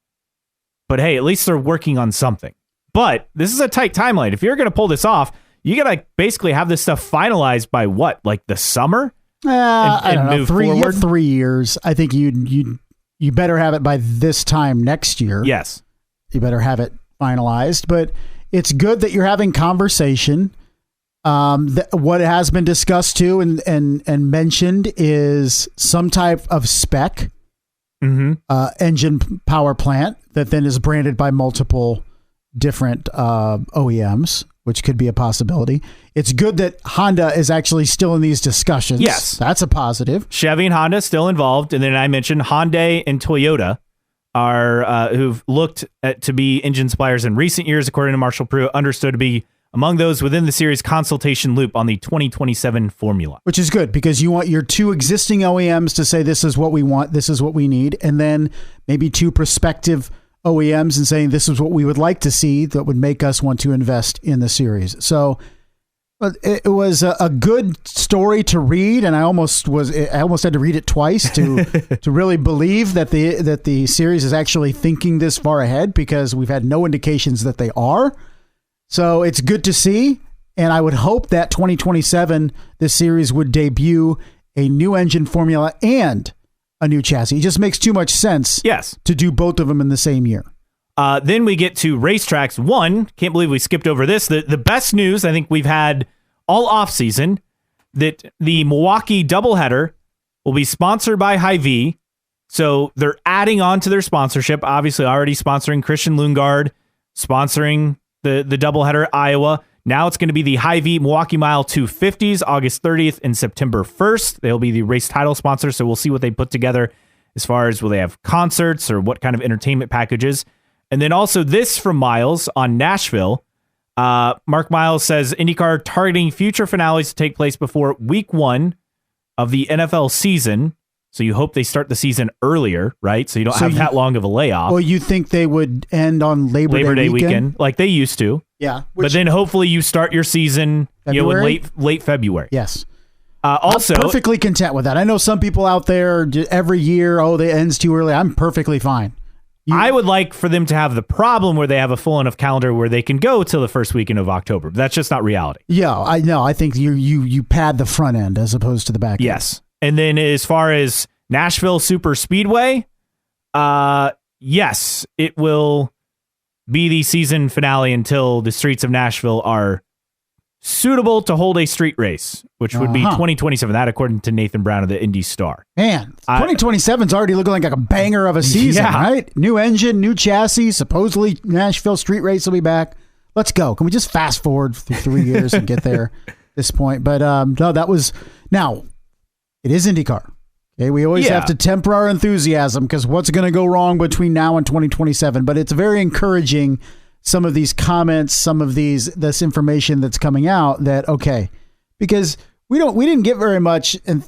But hey, at least they're working on something. But this is a tight timeline. If you're going to pull this off, you got to basically have this stuff finalized by what, like the summer? I don't know. Move forward? 3 years. I think you better have it by this time next year. Yes. You better have it finalized. But it's good that you're having conversation. What has been discussed too and mentioned is some type of spec engine power plant that then is branded by multiple different OEMs, which could be a possibility. It's good that Honda is actually still in these discussions. Yes. That's a positive. Chevy and Honda still involved. And then I mentioned Hyundai and Toyota are who've looked to be engine suppliers in recent years, according to Marshall Pruitt, understood to be among those within the series consultation loop on the 2027 formula. Which is good because you want your two existing OEMs to say, this is what we want, this is what we need. And then maybe two prospective OEMs and saying, this is what we would like to see that would make us want to invest in the series. So it was a good story to read. And I almost had to read it twice to really believe that the series is actually thinking this far ahead, because we've had no indications that they are. So it's good to see, and I would hope that 2027, this series would debut a new engine formula and a new chassis. It just makes too much sense to do both of them in the same year. Then we get to racetracks. One, can't believe we skipped over this. The best news I think we've had all offseason, that the Milwaukee doubleheader will be sponsored by Hy-Vee. So they're adding on to their sponsorship, obviously already sponsoring Christian Lundgaard, sponsoring the doubleheader at Iowa. Now it's going to be the Hy-Vee Milwaukee Mile 250s, August 30th and September 1st. They'll be the race title sponsor, so we'll see what they put together as far as will they have concerts or what kind of entertainment packages. And then also this from Miles on Nashville. Mark Miles says IndyCar targeting future finales to take place before week 1 of the NFL season. So you hope they start the season earlier, right? So you don't have that long of a layoff. Well, you think they would end on Labor Day weekend, like they used to. Yeah. But then hopefully you start your season in late February. Yes. Also, I'm perfectly content with that. I know some people out there every year, it ends too early. I'm perfectly fine. I would like for them to have the problem where they have a full enough calendar where they can go till the first weekend of October. But that's just not reality. Yeah, I know. I think you pad the front end as opposed to the back end. Yes. And then as far as Nashville Super Speedway, yes, it will be the season finale until the streets of Nashville are suitable to hold a street race, which would be 2027. That according to Nathan Brown of the Indy Star. Man, 2027 is already looking like a banger of a season, right? New engine, new chassis. Supposedly Nashville street race will be back. Let's go. Can we just fast forward through 3 years and get there at this point? But no, that was now. It is IndyCar. Okay, we always have to temper our enthusiasm because what's going to go wrong between now and 2027? But it's very encouraging. Some of these comments, some of this information that's coming out that, okay, because we didn't get very much. And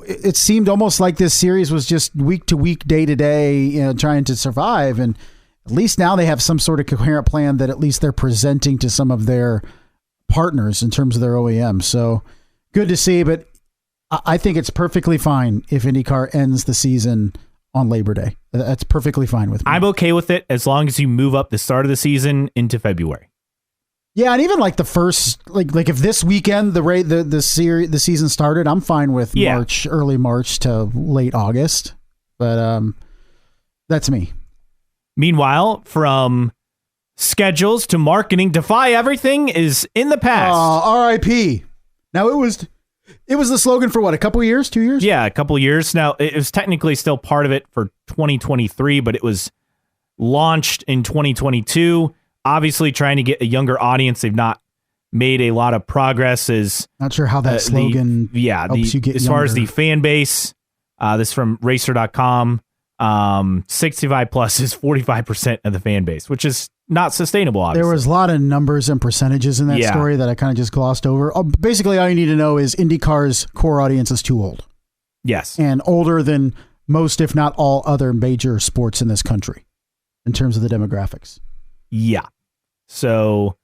it seemed almost like this series was just week to week, day to day, trying to survive. And at least now they have some sort of coherent plan that at least they're presenting to some of their partners in terms of their OEM. So good to see, but I think it's perfectly fine if IndyCar ends the season on Labor Day. That's perfectly fine with me. I'm okay with it as long as you move up the start of the season into February. Yeah, and even like the first, like if this weekend the season started, I'm fine with early March to late August. But that's me. Meanwhile, from schedules to marketing, Defy Everything is in the past. RIP. Now it was the slogan for what, a couple years, 2 years? Yeah, a couple years. Now, it was technically still part of it for 2023, but it was launched in 2022. Obviously, trying to get a younger audience. They've not made a lot of progress. Not sure how that slogan helps you get as younger. far as the fan base, this from Racer.com, 65 plus is 45% of the fan base, which is not sustainable, obviously. There was a lot of numbers and percentages in that story that I kind of just glossed over. Basically, all you need to know is IndyCar's core audience is too old. Yes. And older than most, if not all, other major sports in this country in terms of the demographics. Yeah. So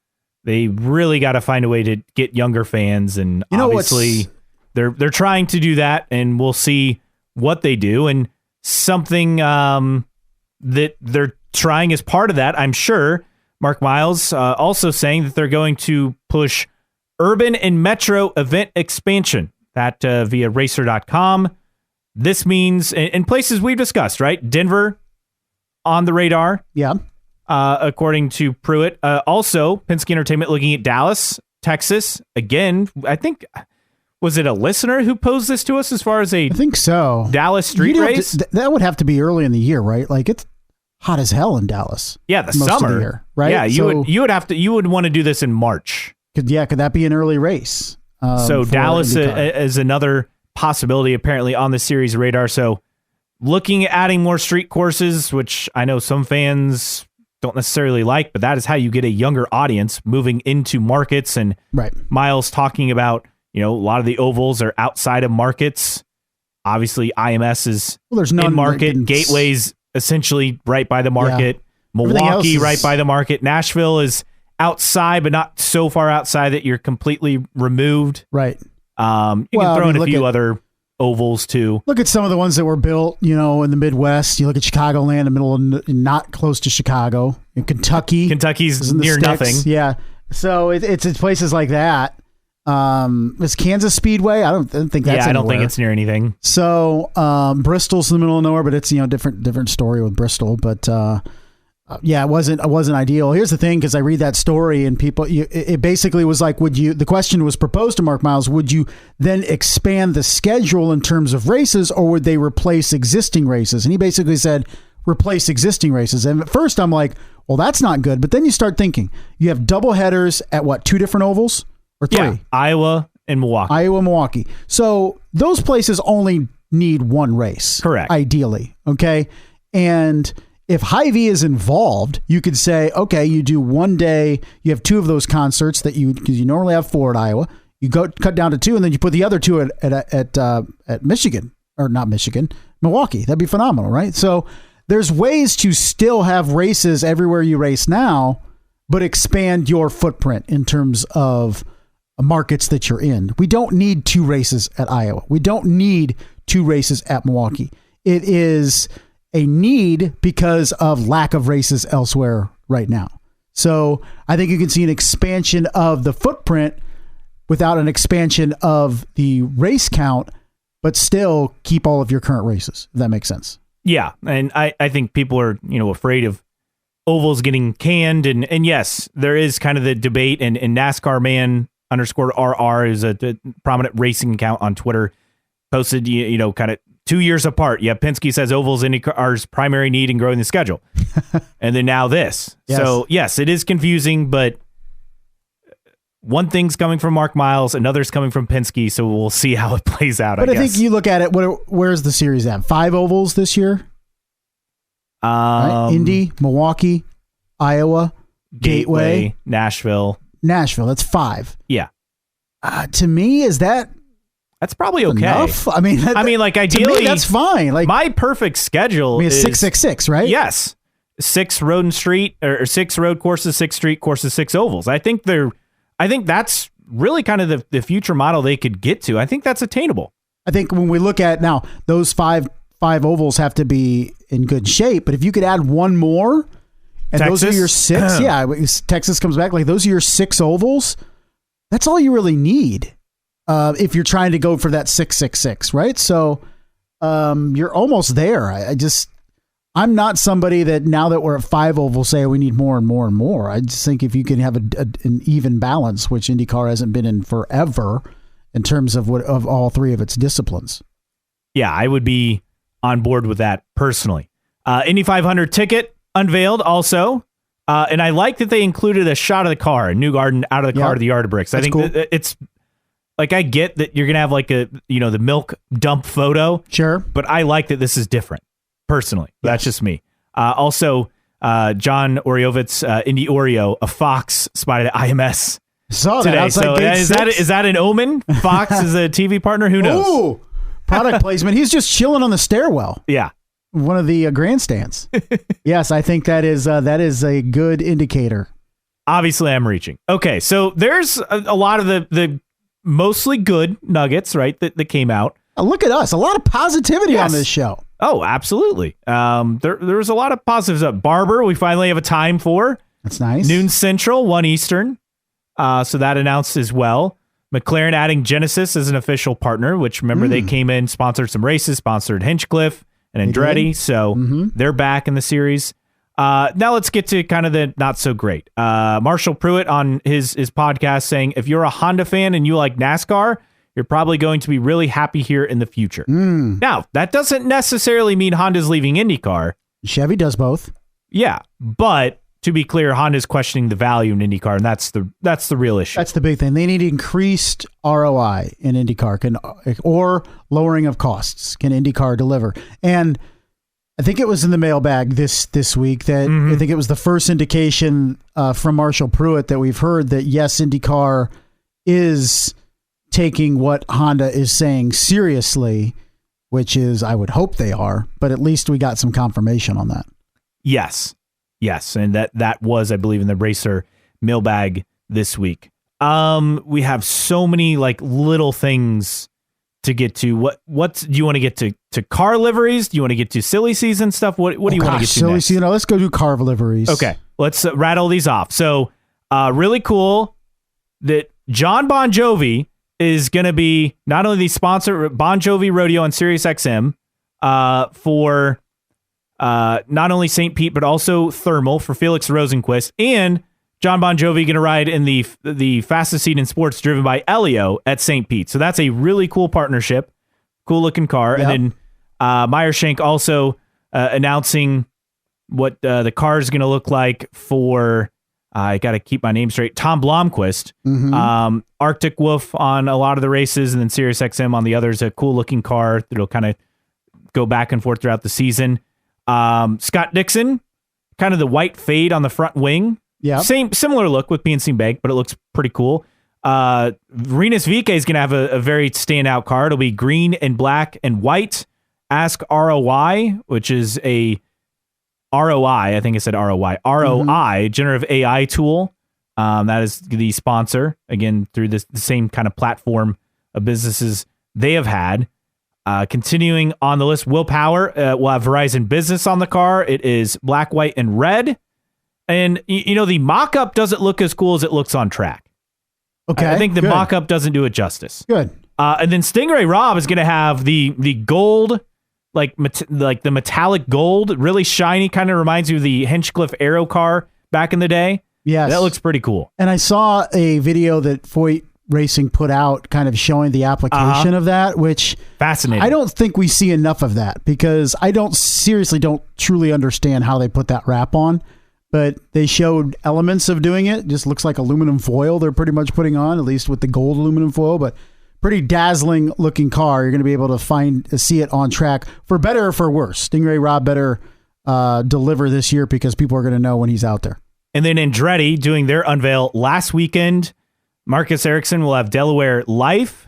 they really got to find a way to get younger fans. And obviously, they're trying to do that, and we'll see what they do. And something that they're trying as part of that, I'm sure, Mark Miles also saying that they're going to push urban and metro event expansion, that via Racer.com. This means in places we've discussed, right? Denver on the radar. Yeah. According to Pruitt. Also, Penske Entertainment looking at Dallas, Texas. Again, I think, was it a listener who posed this to us as far as I think so. Dallas street race? That would have to be early in the year, right? Like it's hot as hell in Dallas. Yeah, the summer, of the year, right? Yeah, you would want to do this in March. Could that be an early race? So Dallas is another possibility apparently on the series radar. So looking at adding more street courses, which I know some fans don't necessarily like, but that is how you get a younger audience moving into markets. And Miles talking about, a lot of the ovals are outside of markets. Obviously, IMS is in market. Gateway's essentially right by the market. Yeah. Milwaukee right by the market. Nashville is outside, but not so far outside that you're completely removed. Right. You can throw in a few other ovals too. Look at some of the ones that were built, in the Midwest. You look at Chicagoland, the middle of not close to Chicago. In Kentucky. Kentucky's near nothing. Yeah. So it's places like that. Is Kansas Speedway? I don't think that's I don't think it's near anything. So Bristol's in the middle of nowhere, but it's different story with Bristol. But Yeah, it wasn't ideal. Here's the thing, because I read that story and it basically was like, the question was proposed to Mark Miles, would you then expand the schedule in terms of races, or would they replace existing races? And he basically said, replace existing races. And at first I'm like, well, that's not good. But then you start thinking, you have double headers at what, 2 different ovals or 3? Yeah, Iowa and Milwaukee. So those places only need 1 race. Correct. Ideally. Okay. And if Hy-Vee is involved, you could say, okay, you do 1 day, you have 2 of those concerts because you normally have 4 at Iowa. You cut down to 2, and then you put the other 2 at Michigan, or not Michigan, Milwaukee. That'd be phenomenal, right? So there's ways to still have races everywhere you race now, but expand your footprint in terms of markets that you're in. We don't need 2 races at Iowa. We don't need 2 races at Milwaukee. It is a need because of lack of races elsewhere right now. So I think you can see an expansion of the footprint without an expansion of the race count, but still keep all of your current races, if that makes sense. Yeah, and I think people are, afraid of ovals getting canned, and yes, there is kind of the debate, and NASCAR man _RR is a prominent racing account on Twitter, posted, kind of 2 years apart. Yeah, Penske says ovals IndyCar's primary need in growing the schedule. And then now this. Yes. So, yes, it is confusing, but one thing's coming from Mark Miles, another's coming from Penske, so we'll see how it plays out, but I guess. Think you look at it, where's the series at? 5 ovals this year? Right? Indy, Milwaukee, Iowa, Gateway, Nashville, that's 5. Yeah. To me, that's probably okay. Enough? I mean, like ideally, to me, that's fine. Like my perfect schedule is 666, right? Yes, 6 road and street, or 6 road courses, 6 street courses, 6 ovals. I think that's really kind of the future model they could get to. I think that's attainable. I think when we look at now, those five ovals have to be in good shape. But if you could add 1 more, and Texas? Those are your 6, yeah, Texas comes back, like those are your 6 ovals. That's all you really need. If you're trying to go for that 666, right? So you're almost there. I'm not somebody that now that we're at 5 ovals say we need more and more and more. I just think if you can have an even balance, which IndyCar hasn't been in forever in terms of all 3 of its disciplines. Yeah, I would be on board with that personally. Indy 500 ticket unveiled also. And I like that they included a shot of the car, a Newgarden out of the car to the yard of bricks. I think cool. It's like, I get that you're going to have like the milk dump photo. Sure. But I like that this is different. Personally, that's just me. Also, John Oriovitz, Indy Oreo, a fox spotted at IMS today. So is that an omen? Fox is a TV partner. Who knows? Ooh, product placement. He's just chilling on the stairwell. Yeah, one of the grandstands. Yes, I think that is a good indicator. Obviously, I'm reaching. Okay, so there's a lot of the mostly good nuggets, right? That came out. Look at us. A lot of positivity on this show. Oh, absolutely. There was a lot of positives. Barber, we finally have a time for. That's nice. Noon Central, 1 Eastern. So that announced as well. McLaren adding Genesis as an official partner, which remember they came in, sponsored some races, sponsored Hinchcliffe and Andretti. So they're back in the series. Now let's get to kind of the not so great. Marshall Pruitt on his podcast saying, if you're a Honda fan and you like NASCAR, you're probably going to be really happy here in the future. Now, that doesn't necessarily mean Honda's leaving IndyCar. Chevy does both. Yeah, but to be clear, Honda's questioning the value in IndyCar, and that's the real issue. That's the big thing. They need increased ROI in IndyCar, or lowering of costs. Can IndyCar deliver? And I think it was in the mailbag this week that I think it was the first indication from Marshall Pruitt that we've heard that yes, IndyCar is taking what Honda is saying seriously, which is, I would hope they are, but at least we got some confirmation on that. Yes. And that was, I believe, in the Racer mailbag this week. We have so many like little things to get to. What do you want to get to car liveries? Do you want to get to silly season stuff? What do you want to get to silly next? Season. Let's go do car liveries. Okay, let's rattle these off. So, really cool that John Bon Jovi is going to be not only the sponsor Bon Jovi Rodeo on Sirius XM for not only St. Pete, but also Thermal for Felix Rosenquist, and John Bon Jovi going to ride in the fastest seat in sports driven by Elio at St. Pete. So that's a really cool partnership, cool looking car. Yep. And then Meyershank also announcing what the car is going to look like for, I got to keep my name straight, Tom Blomqvist, Arctic Wolf on a lot of the races, and then Sirius XM on the others, a cool looking car that'll kind of go back and forth throughout the season. Scott Dixon, kind of the white fade on the front wing. Yeah. Similar look with PNC Bank, but it looks pretty cool. Rinus VeeKay is going to have a very standout car. It'll be green and black and white. Ask ROI, which is a ROI, I think I said ROI, ROI, generative AI tool. That is the sponsor, again, through the same kind of platform of businesses they have had. Continuing on the list, Will Power will have Verizon Business on the car. It is black, white, and red. And, the mock-up doesn't look as cool as it looks on track. Okay. I think the mock-up doesn't do it justice. Good. And then Stingray Rob is going to have the gold, like the metallic gold, really shiny, kind of reminds you of the Hinchcliffe Aero car back in the day. Yes. That looks pretty cool. And I saw a video that Foyt Racing put out kind of showing the application of that, which fascinating. I don't think we see enough of that because I don't truly understand how they put that wrap on. But they showed elements of doing it. Just looks like aluminum foil they're pretty much putting on, at least with the gold aluminum foil. But pretty dazzling looking car. You're going to be able to see it on track for better or for worse. Stingray Rob better deliver this year because people are going to know when he's out there. And then Andretti doing their unveil last weekend. Marcus Ericsson will have Delaware Life,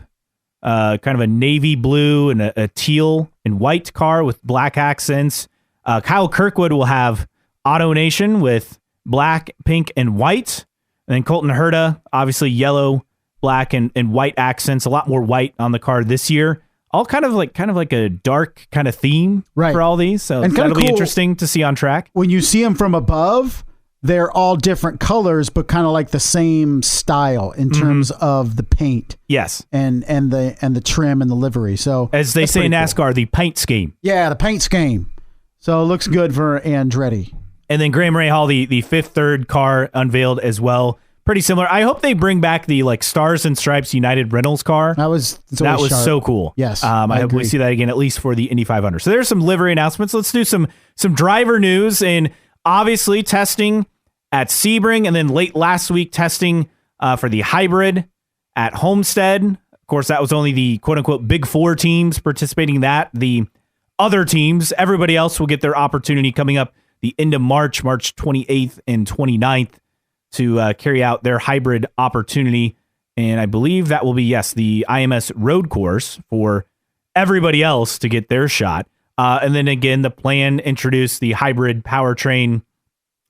kind of a navy blue and a teal and white car with black accents. Kyle Kirkwood will have Auto Nation with black, pink, and white. And then Colton Herta, obviously yellow, black, and white accents. A lot more white on the car this year. All kind of like a dark kind of theme for all these. So and that'll cool, be interesting to see on track. When you see them from above, they're all different colors, but kind of like the same style in terms of the paint. Yes. And the trim and the livery. So as they say in NASCAR, the paint scheme. Yeah, the paint scheme. So it looks good for Andretti. And then Graham Rahal, the fifth third car unveiled as well. Pretty similar. I hope they bring back the Stars and Stripes United Rentals car. That was so cool. Yes. I hope we see that again, at least for the Indy 500. So there's some livery announcements. Let's do some driver news, and obviously testing at Sebring, and then late last week testing for the hybrid at Homestead. Of course, that was only the quote unquote Big Four teams participating in that. The other teams, everybody else will get their opportunity coming up the end of March 28th and 29th to carry out their hybrid opportunity. And I believe that will be, the IMS road course for everybody else to get their shot. And then again, the plan introduced the hybrid powertrain.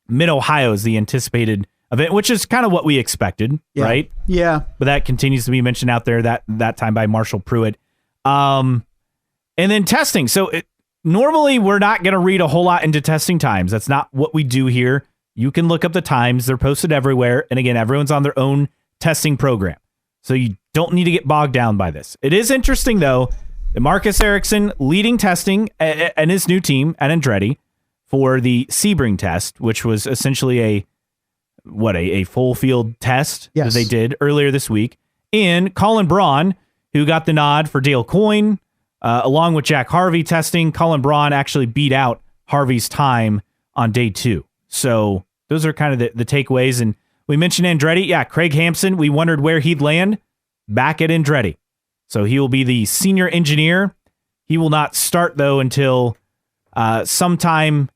Mid-Ohio is the anticipated event, which is kind of what we expected, right? Yeah. But that continues to be mentioned out there that time by Marshall Pruitt. And then testing. So normally, we're not going to read a whole lot into testing times. That's not what we do here. You can look up the times. They're posted everywhere. And again, everyone's on their own testing program. So you don't need to get bogged down by this. It is interesting, though, that Marcus Ericsson leading testing and his new team at Andretti for the Sebring test, which was essentially a full field test that they did earlier this week. And Colin Braun, who got the nod for Dale Coyne, along with Jack Harvey testing. Colin Braun actually beat out Harvey's time on day 2. So those are kind of the takeaways. And we mentioned Andretti. Yeah, Craig Hampson, we wondered where he'd land. Back at Andretti. So he will be the senior engineer. He will not start, though, until sometime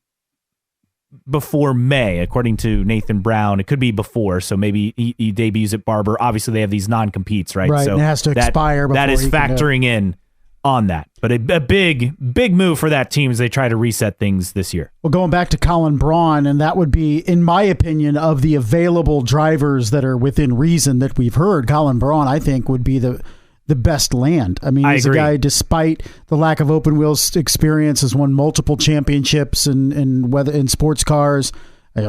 before May, according to Nathan Brown. It could be before, so maybe he debuts at Barber. Obviously, they have these non-competes, right? Right, so and it has to expire before that is he can factoring in on that. But a big move for that team as they try to reset things this year. Well, going back to Colin Braun, and that would be, in my opinion, of the available drivers that are within reason that we've heard, Colin Braun, I think, would be the best land. I mean, he's a guy, despite the lack of open wheels experience, has won multiple championships in sports cars,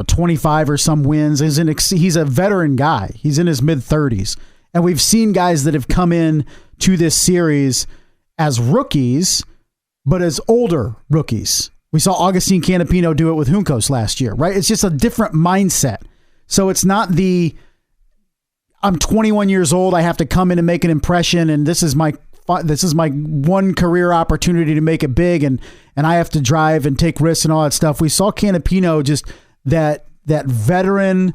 25 or some wins. He's a veteran guy. He's in his mid-30s. And we've seen guys that have come in to this series as rookies, but as older rookies. We saw Augustine Canapino do it with Juncos last year, right? It's just a different mindset. So it's not I'm 21 years old, I have to come in and make an impression, and this is my one career opportunity to make it big, and I have to drive and take risks and all that stuff. We saw Canapino just that veteran.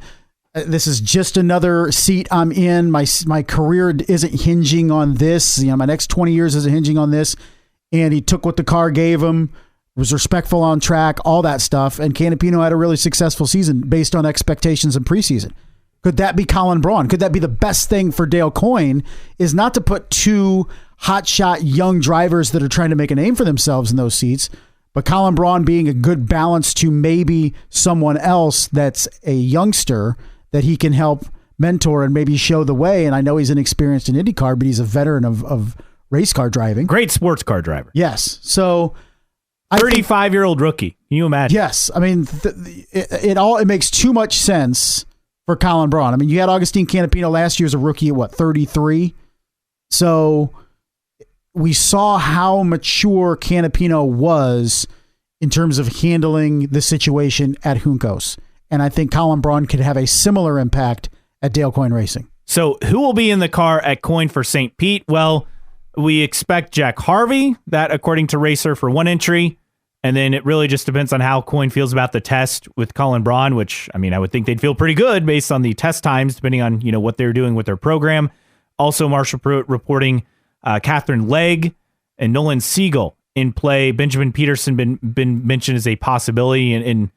This is just another seat I'm in. My career isn't hinging on this. My next 20 years isn't hinging on this. And he took what the car gave him, was respectful on track, all that stuff. And Canapino had a really successful season based on expectations in preseason. Could that be Colin Braun? Could that be the best thing for Dale Coyne? Is not to put two hotshot young drivers that are trying to make a name for themselves in those seats, but Colin Braun being a good balance to maybe someone else that's a youngster that he can help mentor and maybe show the way. And I know he's inexperienced in IndyCar, but he's a veteran of race car driving. Great sports car driver. Yes. So 35-year-old rookie. Can you imagine? Yes. I mean, it makes too much sense for Colin Braun. I mean, you had Augustine Canapino last year as a rookie at 33? So we saw how mature Canapino was in terms of handling the situation at Juncos. And I think Colin Braun could have a similar impact at Dale Coyne Racing. So who will be in the car at Coyne for St. Pete? Well, we expect Jack Harvey, that according to Racer, for one entry. And then it really just depends on how Coyne feels about the test with Colin Braun, which, I mean, I would think they'd feel pretty good based on the test times, depending on, what they're doing with their program. Also, Marshall Pruitt reporting Catherine Legg and Nolan Siegel in play. Benjamin Peterson been mentioned as a possibility, and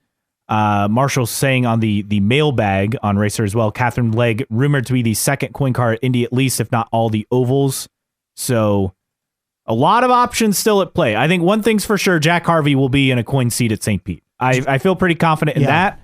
Marshall's saying on the mailbag on Racer as well, Catherine Legg rumored to be the second Coyne car at Indy, at least, if not all the ovals. So a lot of options still at play. I think one thing's for sure, Jack Harvey will be in a Coyne seat at St. Pete. I feel pretty confident in that.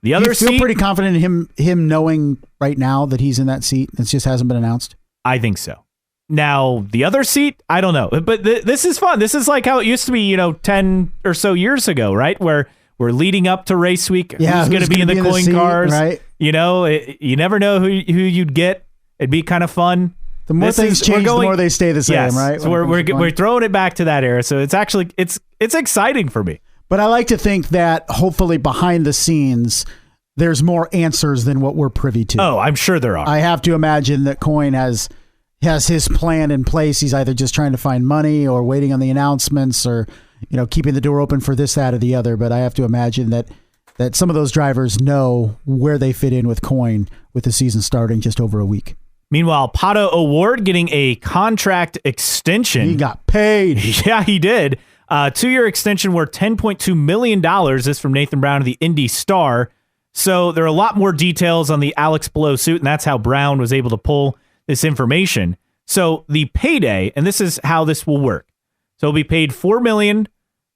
The other seat, feel pretty confident in him knowing right now that he's in that seat. It just hasn't been announced. I think so. Now, the other seat, I don't know. But this is fun. This is like how it used to be, 10 or so years ago, right? Where we're leading up to race week. Yeah, who's going to be in the Coyne cars? Right. You never know who you'd get. It'd be kind of fun. The more things change, the more they stay the same, yes, right? So we're throwing it back to that era. So it's actually it's exciting for me. But I like to think that hopefully behind the scenes, there's more answers than what we're privy to. Oh, I'm sure there are. I have to imagine that Coyne has his plan in place. He's either just trying to find money or waiting on the announcements or, keeping the door open for this, that, or the other. But I have to imagine that some of those drivers know where they fit in with Coyne with the season starting just over a week. Meanwhile, Pato O'Ward getting a contract extension. He got paid. Yeah, he did. 2-year extension worth $10.2 million. This is from Nathan Brown of the Indy Star. So there are a lot more details on the Alex Below suit, and that's how Brown was able to pull this information. So the payday, and this is how this will work. So he'll be paid $4 million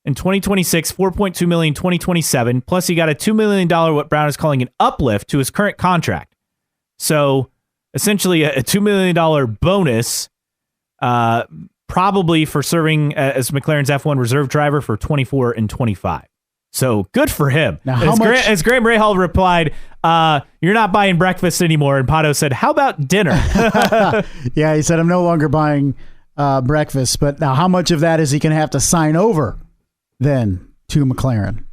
in 2026, $4.2 million in 2027, plus he got a $2 million, what Brown is calling an uplift to his current contract. So essentially a $2 million bonus, probably for serving as McLaren's F1 reserve driver for 24 and 25. So good for him. Now, as Graham Rahal replied, you're not buying breakfast anymore. And Pato said, how about dinner? Yeah, he said, I'm no longer buying breakfast. But now how much of that is he going to have to sign over then to McLaren?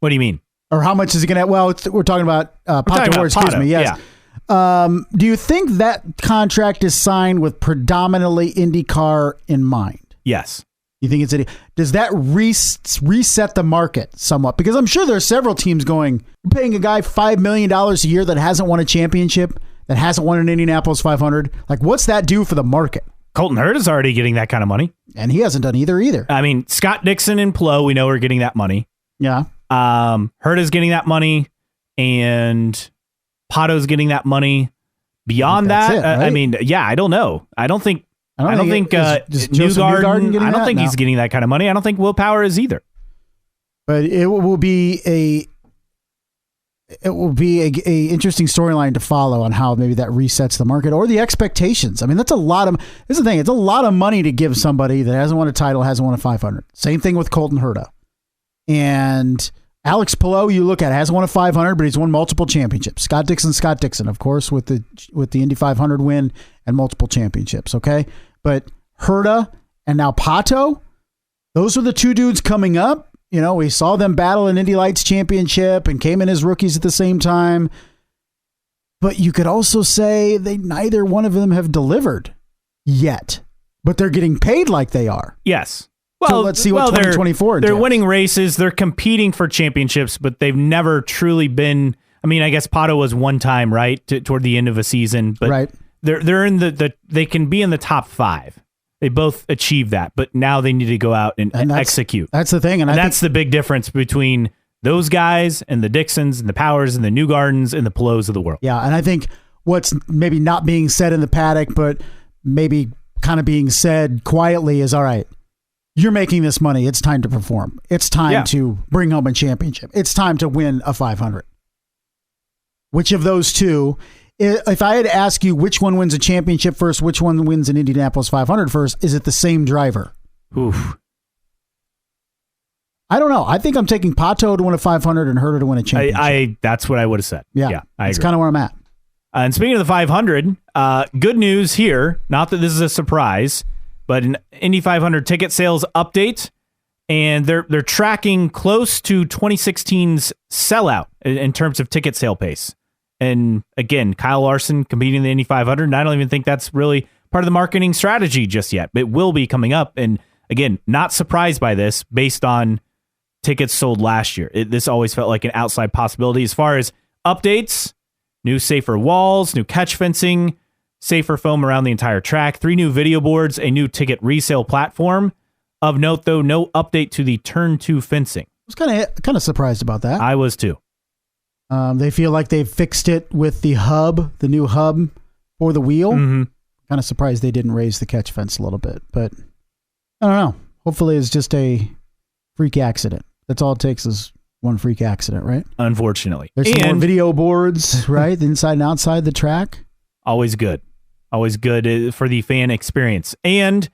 What do you mean? Or how much is he going to, we're talking about Pato O'Ward, excuse me. Yes. Yeah. Do you think that contract is signed with predominantly IndyCar in mind? Yes. You think does that reset the market somewhat? Because I'm sure there are several teams going, paying a guy $5 million a year that hasn't won a championship, that hasn't won an Indianapolis 500. Like, what's that do for the market? Colton Hurd is already getting that kind of money. And he hasn't done either. I mean, Scott Dixon and Plo, we know are getting that money. Yeah. Hurd is getting that money, and Pato's getting that money. Beyond that, right? I mean, yeah, I don't know. I don't think Newgarden. I don't think he's getting that kind of money. I don't think Will Power is either. But it will be a interesting storyline to follow on how maybe that resets the market or the expectations. I mean, this is the thing. It's a lot of money to give somebody that hasn't won a title, hasn't won a 500. Same thing with Colton Herta. And Alex Palou, you look at it, hasn't won a 500, but he's won multiple championships. Scott Dixon, of course, with the Indy 500 win and multiple championships. Okay, but Herta and now Pato, those are the two dudes coming up. You know, we saw them battle in Indy Lights Championship and came in as rookies at the same time. But you could also say neither one of them have delivered yet, but they're getting paid like they are. Yes. Well, so let's see what 2024 They're entails. winning races. They're competing for championships, but they've never truly been. I mean, I guess Pato was one time, right, toward the end of a season, but right. They're in they can be in the top 5. They both achieved that, but now they need to go out and execute. That's the thing, and that's the big difference between those guys and the Dixons and the Powers and the Newgardens and the Pelots of the world. Yeah, and I think what's maybe not being said in the paddock, but maybe kind of being said quietly is, all right, you're making this money. It's time to perform. It's time to bring home a championship. It's time to win a 500. Which of those two, if I had to ask you which one wins a championship first, which one wins an Indianapolis 500 first, is it the same driver? Oof. I don't know. I think I'm taking Pato to win a 500 and Herter to win a championship. That's what I would have said. Yeah, that's kind of where I'm at. And speaking of the 500, good news here. Not that this is a surprise, but an Indy 500 ticket sales update, and they're tracking close to 2016's sellout in terms of ticket sale pace. And again, Kyle Larson competing in the Indy 500, and I don't even think that's really part of the marketing strategy just yet. It will be coming up, and again, not surprised by this based on tickets sold last year. This always felt like an outside possibility. As far as updates, new safer walls, new catch fencing, safer foam around the entire track, 3 new video boards, a new ticket resale platform. Of note, though, no update to the turn 2 fencing. I was kind of surprised about that. I was too. They feel like they've fixed it with the new hub for the wheel. Mm-hmm. Kind of surprised they didn't raise the catch fence a little bit, but I don't know. Hopefully it's just a freak accident. That's all it takes is one freak accident, right? Unfortunately. There's some more video boards, right? Inside and outside the track. Always good. Always good for the fan experience. And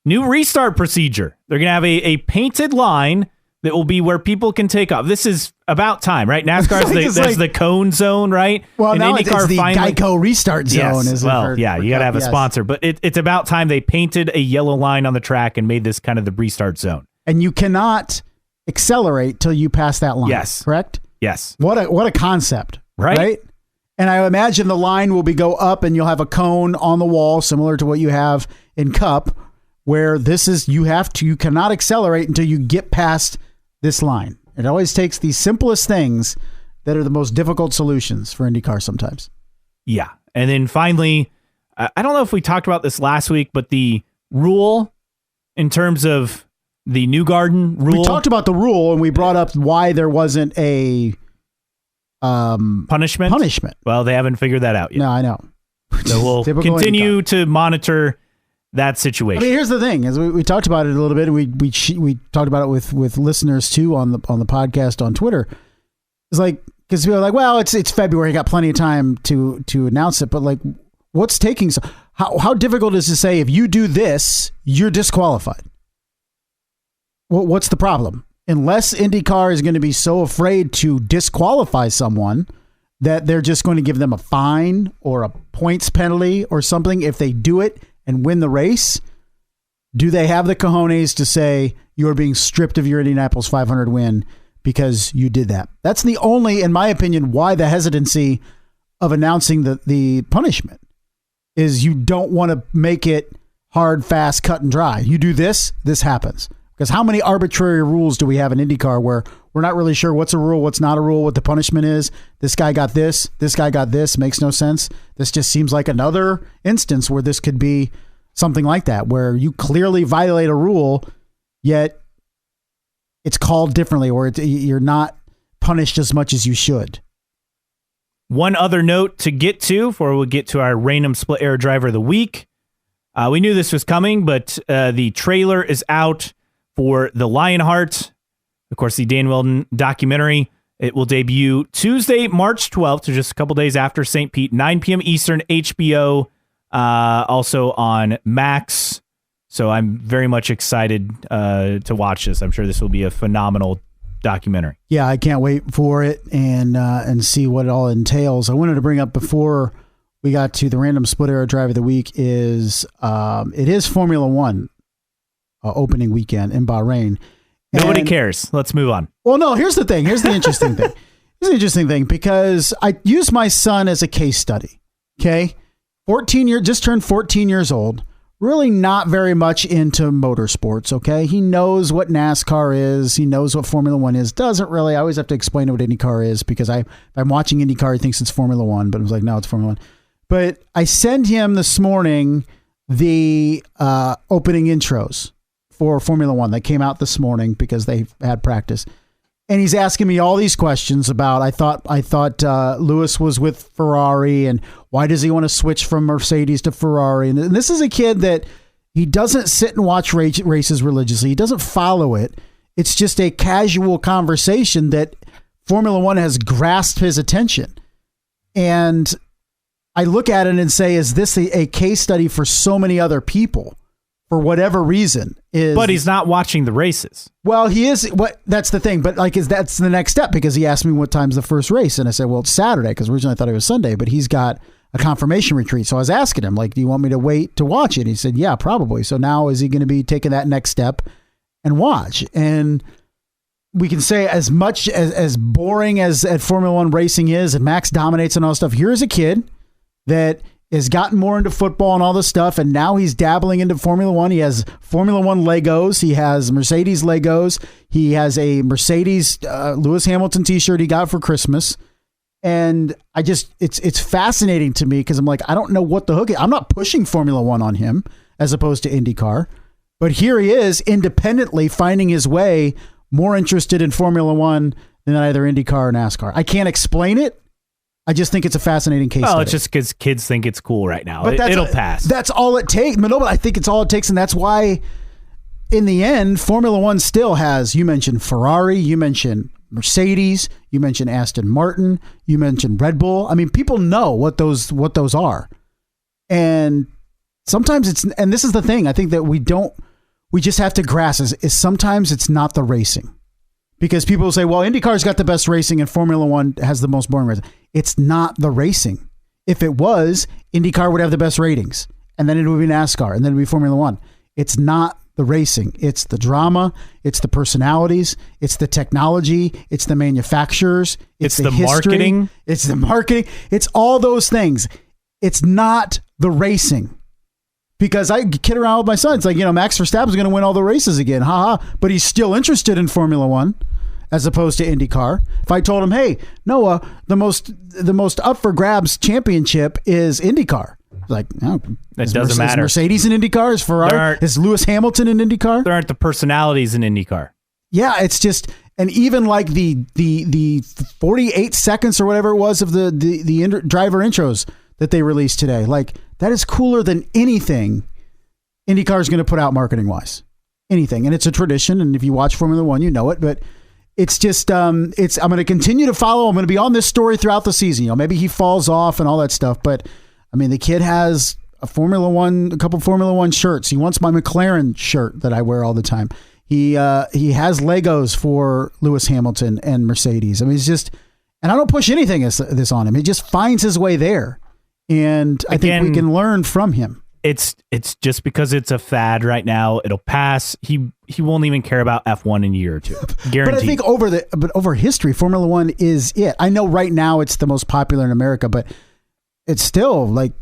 new restart procedure. They're going to have a painted line that will be where people can take off. This is about time, right? NASCAR's the cone zone, right? Well, and now it's the Geico restart zone. Yes, you got to have a sponsor. But it's about time they painted a yellow line on the track and made this kind of the restart zone. And you cannot accelerate till you pass that line. Yes. Correct? Yes. What a concept. Right? And I imagine the line will go up and you'll have a cone on the wall similar to what you have in Cup, where you cannot accelerate until you get past this line. It always takes the simplest things that are the most difficult solutions for IndyCar sometimes. Yeah. And then finally, I don't know if we talked about this last week, but the rule in terms of the Newgarden rule. We talked about the rule and we brought up why there wasn't a punishment. Well, they haven't figured that out yet. No, I know. So we'll continue to monitor that situation. I mean, here's the thing: as we talked about it a little bit, and we talked about it with listeners too on the podcast on Twitter. It's like, because people are like, well, it's February, you got plenty of time to announce it, but like, what's taking so? How difficult is it to say if you do this, you're disqualified? Well, what's the problem? Unless IndyCar is going to be so afraid to disqualify someone that they're just going to give them a fine or a points penalty or something if they do it and win the race, do they have the cojones to say you're being stripped of your Indianapolis 500 win because you did that? That's the only, in my opinion, why the hesitancy of announcing the punishment is you don't want to make it hard, fast, cut and dry. You do this happens. Because how many arbitrary rules do we have in IndyCar where we're not really sure what's a rule, what's not a rule, what the punishment is? This guy got this guy got this, makes no sense. This just seems like another instance where this could be something like that, where you clearly violate a rule, yet it's called differently, or you're not punished as much as you should. One other note to get to before we get to our random split air driver of the week. We knew this was coming, but the trailer is out for the Lionheart, of course, the Dan Weldon documentary. It will debut Tuesday, March 12th, so just a couple days after St. Pete, 9 p.m. Eastern, HBO, also on Max. So I'm very much excited to watch this. I'm sure this will be a phenomenal documentary. Yeah, I can't wait for it and see what it all entails. I wanted to bring up before we got to the random split air drive of the week is it is Formula One opening weekend in Bahrain. Nobody cares. Let's move on. Well, no, here's the thing. Here's the interesting thing. Here's the interesting thing, because I use my son as a case study. Okay. Just turned 14 years old. Really not very much into motorsports. Okay. He knows what NASCAR is. He knows what Formula One is. Doesn't really. I always have to explain what IndyCar is, because if I'm watching IndyCar, he thinks it's Formula One, but I was like, no, it's Formula One. But I send him this morning the opening intros for Formula One that came out this morning because they had practice. And he's asking me all these questions about, I thought Lewis was with Ferrari, and why does he want to switch from Mercedes to Ferrari? And this is a kid that he doesn't sit and watch races religiously. He doesn't follow it. It's just a casual conversation that Formula One has grasped his attention. And I look at it and say, is this a case study for so many other people? For whatever reason, but he's not watching the races. Well, he is. That's the thing. But that's the next step, because he asked me what time's the first race, and I said, well, it's Saturday, because originally I thought it was Sunday. But he's got a confirmation retreat, so I was asking him, like, do you want me to wait to watch it? He said, yeah, probably. So now is he going to be taking that next step and watch? And we can say, as much as boring as Formula One racing is, and Max dominates and all this stuff, here's a kid that has gotten more into football and all this stuff, and now he's dabbling into Formula One. He has Formula One Legos. He has Mercedes Legos. He has a Mercedes Lewis Hamilton t-shirt he got for Christmas. And it's fascinating to me, because I'm like, I don't know what the hook is. I'm not pushing Formula One on him as opposed to IndyCar, but here he is independently finding his way, more interested in Formula One than either IndyCar or NASCAR. I can't explain it. I just think it's a fascinating case study. It's just because kids think it's cool right now. But it'll pass. That's all it takes. But I think it's all it takes, and that's why, in the end, Formula One still has, you mentioned Ferrari, you mentioned Mercedes, you mentioned Aston Martin, you mentioned Red Bull. I mean, people know what those are. And sometimes and this is the thing, I think that we just have to grasp is sometimes it's not the racing. Because people will say, well, IndyCar's got the best racing and Formula One has the most boring racing. It's not the racing. If it was, IndyCar would have the best ratings. And then it would be NASCAR. And then it would be Formula One. It's not the racing. It's the drama. It's the personalities. It's the technology. It's the manufacturers. It's the history, marketing. It's the marketing. It's all those things. It's not the racing. Because I kid around with my son. It's like, Max Verstappen's going to win all the races again. Ha ha. But he's still interested in Formula One as opposed to IndyCar. If I told him, hey, Noah, the most up for grabs championship is IndyCar. Like, no, it doesn't matter. Is Mercedes in IndyCar? Is Ferrari? Is Lewis Hamilton in IndyCar? There aren't the personalities in IndyCar. Yeah, it's just, and even like the 48 seconds or whatever it was of the driver intros that they released today, like, that is cooler than anything IndyCar is going to put out marketing wise. Anything. And it's a tradition. And if you watch Formula One, you know it. But it's just, I'm going to continue to follow. I'm going to be on this story throughout the season. Maybe he falls off and all that stuff. But I mean, the kid has a couple Formula One shirts. He wants my McLaren shirt that I wear all the time. He has Legos for Lewis Hamilton and Mercedes. I mean, it's just, and I don't push anything this on him. He just finds his way there. And I think we can learn from him. It's just because it's a fad right now. It'll pass. He won't even care about F1 in a year or two. Guaranteed. But I think over history, Formula One is it. I know right now it's the most popular in America, but it's still like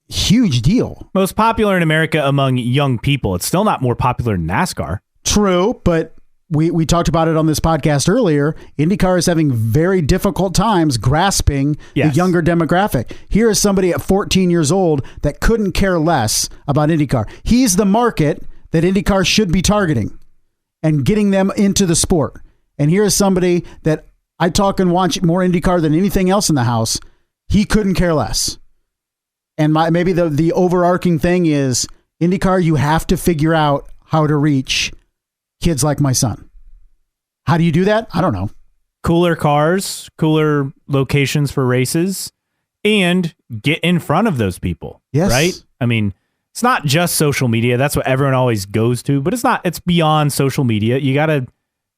huge deal. Most popular in America among young people. It's still not more popular than NASCAR. True, but we talked about it on this podcast earlier. IndyCar is having very difficult times grasping the younger demographic. Here is somebody at 14 years old that couldn't care less about IndyCar. He's the market that IndyCar should be targeting and getting them into the sport. And here is somebody that I talk and watch more IndyCar than anything else in the house. He couldn't care less. And maybe the overarching thing is IndyCar, you have to figure out how to reach kids like my son. How do you do that? I don't know. Cooler cars, cooler locations for races, and get in front of those people. Yes. Right? I mean, it's not just social media. That's what everyone always goes to, but it's beyond social media. You got to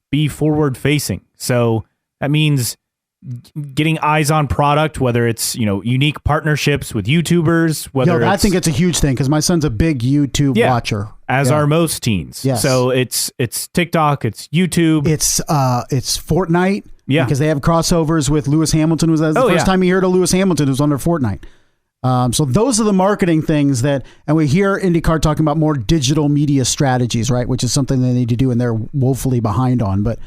be forward facing. So that means getting eyes on product, whether it's, unique partnerships with YouTubers, whether I think it's a huge thing because my son's a big YouTube watcher. as are most teens. Yes. So it's TikTok, it's YouTube. It's Fortnite. Yeah. Because they have crossovers with Lewis Hamilton. That was the first time you heard of Lewis Hamilton was under Fortnite. So those are the marketing things and we hear IndyCar talking about more digital media strategies, right? Which is something they need to do and they're woefully behind on. But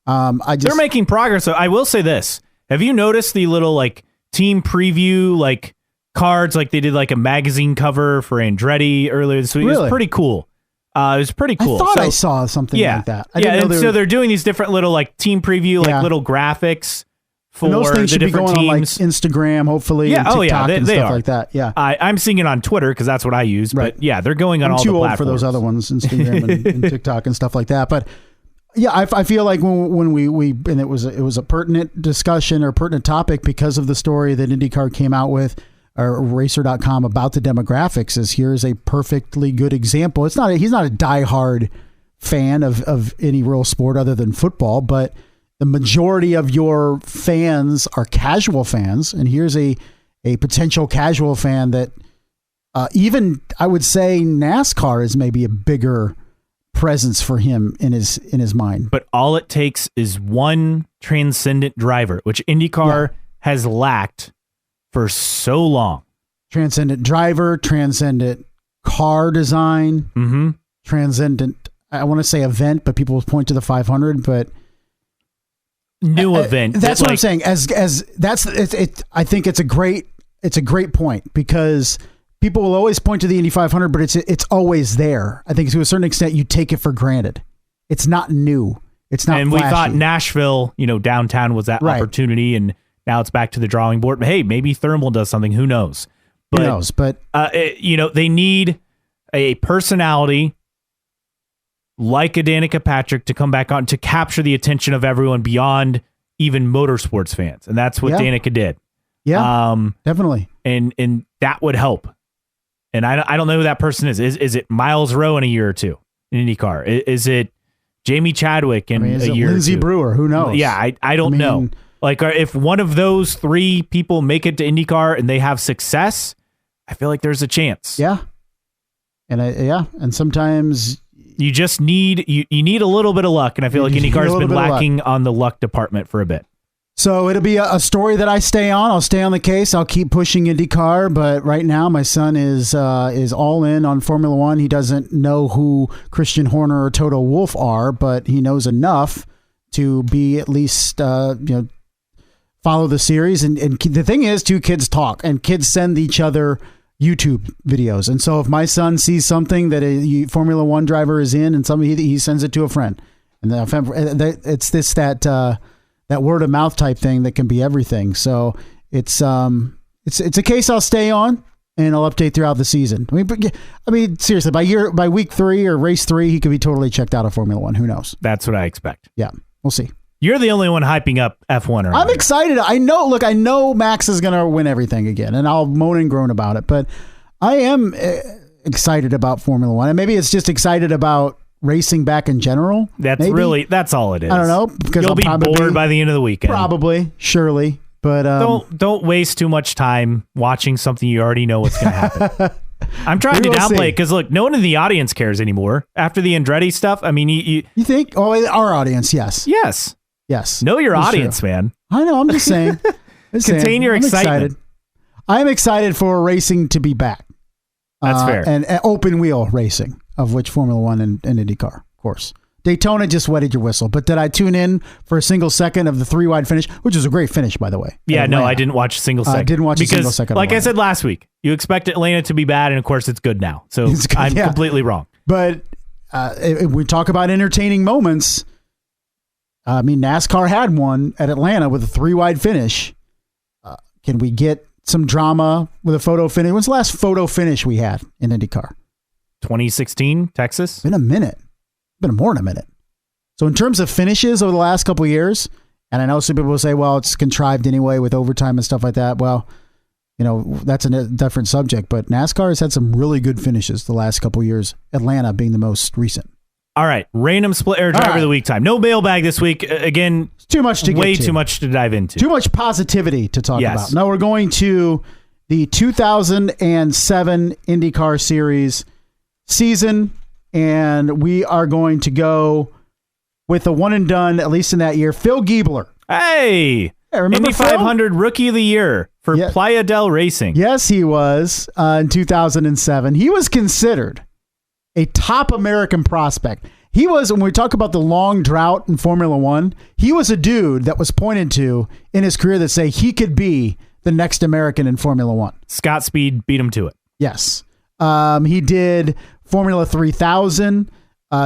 they're making progress. So I will say this. Have you noticed the little like team preview, like cards, like they did like a magazine cover for Andretti earlier this week? Really? It was pretty cool. It was pretty cool. I thought I saw something like that. I didn't know so they're doing these different little like team preview, like little graphics for and those things the should be different going teams. On like Instagram, hopefully. Yeah, and TikTok they and stuff are. like that. Yeah, I'm seeing it on Twitter because that's what I use. Right. But yeah, they're going on all the platforms. I'm too old for those other ones, Instagram and TikTok and stuff like that. But yeah, I feel like when we and it was a pertinent discussion or pertinent topic because of the story that IndyCar came out with, or Racer.com, about the demographics. Here's a perfectly good example. He's not a diehard fan of any real sport other than football, but the majority of your fans are casual fans, and here's a potential casual fan that even I would say NASCAR is maybe a bigger presence for him in his mind. But all it takes is one transcendent driver, which IndyCar has lacked for so long. Transcendent driver, transcendent car design, transcendent, I want to say event, but people point to the 500, but new event. That's what I'm saying. I think it's a great point because people will always point to the Indy 500, but it's always there. I think to a certain extent you take it for granted. It's not new. It's not. And flashy. We thought Nashville, downtown was that opportunity, and now it's back to the drawing board. But hey, maybe Thermal does something. Who knows? Who knows? But they need a personality like a Danica Patrick to come back on to capture the attention of everyone beyond even motorsports fans, and that's what Danica did. Yeah, definitely. And that would help. And I don't know who that person is. Is it Miles Rowe in a year or two in IndyCar? Is it Jamie Chadwick in a year Lindsey or two? Brewer? Who knows? Yeah, I don't know. Like, if one of those three people make it to IndyCar and they have success, I feel like there's a chance. Yeah. And sometimes you just need you need a little bit of luck, and I feel like IndyCar's been lacking on the luck department for a bit. So it'll be a story that I stay on. I'll stay on the case. I'll keep pushing IndyCar, but right now my son is all in on Formula One. He doesn't know who Christian Horner or Toto Wolff are, but he knows enough to be at least follow the series. And the thing is, two kids talk, and kids send each other YouTube videos. And so if my son sees something that a Formula One driver is in, and he sends it to a friend, and it's that word of mouth type thing that can be everything. So it's a case I'll stay on, and I'll update throughout the season. I mean, seriously, by week 3 or race 3, he could be totally checked out of Formula One. Who knows? That's what I expect. Yeah, we'll see. You're the only one hyping up F1. I'm excited. I know Max is going to win everything again, and I'll moan and groan about it, but I am excited about Formula One, and maybe it's just excited about racing back in general. That's all it is. I don't know, because you'll be bored by the end of the weekend. Probably, surely, but don't waste too much time watching something you already know what's going to happen. I'm trying to downplay it because look, no one in the audience cares anymore after the Andretti stuff. I mean, you think? Oh, our audience, yes. Know your audience, true. man. I know. I'm just saying. Contain your excitement. I'm excited for racing to be back. That's fair. And open wheel racing, of which Formula One and IndyCar, of course. Daytona just wetted your whistle, but did I tune in for a single second of the 3-wide finish, which was a great finish, by the way? Yeah, no, I didn't watch a single second. I didn't watch a single second. Like I said last week, you expect Atlanta to be bad, and of course it's good now. So I'm completely wrong. But if we talk about entertaining moments, I mean, NASCAR had one at Atlanta with a 3-wide finish. Can we get some drama with a photo finish? When's the last photo finish we had in IndyCar? 2016, Texas. Been a minute. Been more than a minute. So in terms of finishes over the last couple of years, and I know some people will say, well, it's contrived anyway with overtime and stuff like that. Well, that's a different subject, but NASCAR has had some really good finishes the last couple of years, Atlanta being the most recent. All right, random split air driver of the week time. No mailbag this week. Again, it's too much to get way to. Too much to dive into. Too much positivity to talk about. Now we're going to the 2007 IndyCar Series season. and we are going to go with a one and done, at least in that year, Phil Giebler. Hey, remember Indy 500 Rookie of the Year for Playa del Racing. Yes, he was in 2007. He was considered a top American prospect. He was, when we talk about the long drought in Formula One, he was a dude that was pointed to in his career that say he could be the next American in Formula One. Scott Speed beat him to it. Yes. He did Formula 3000.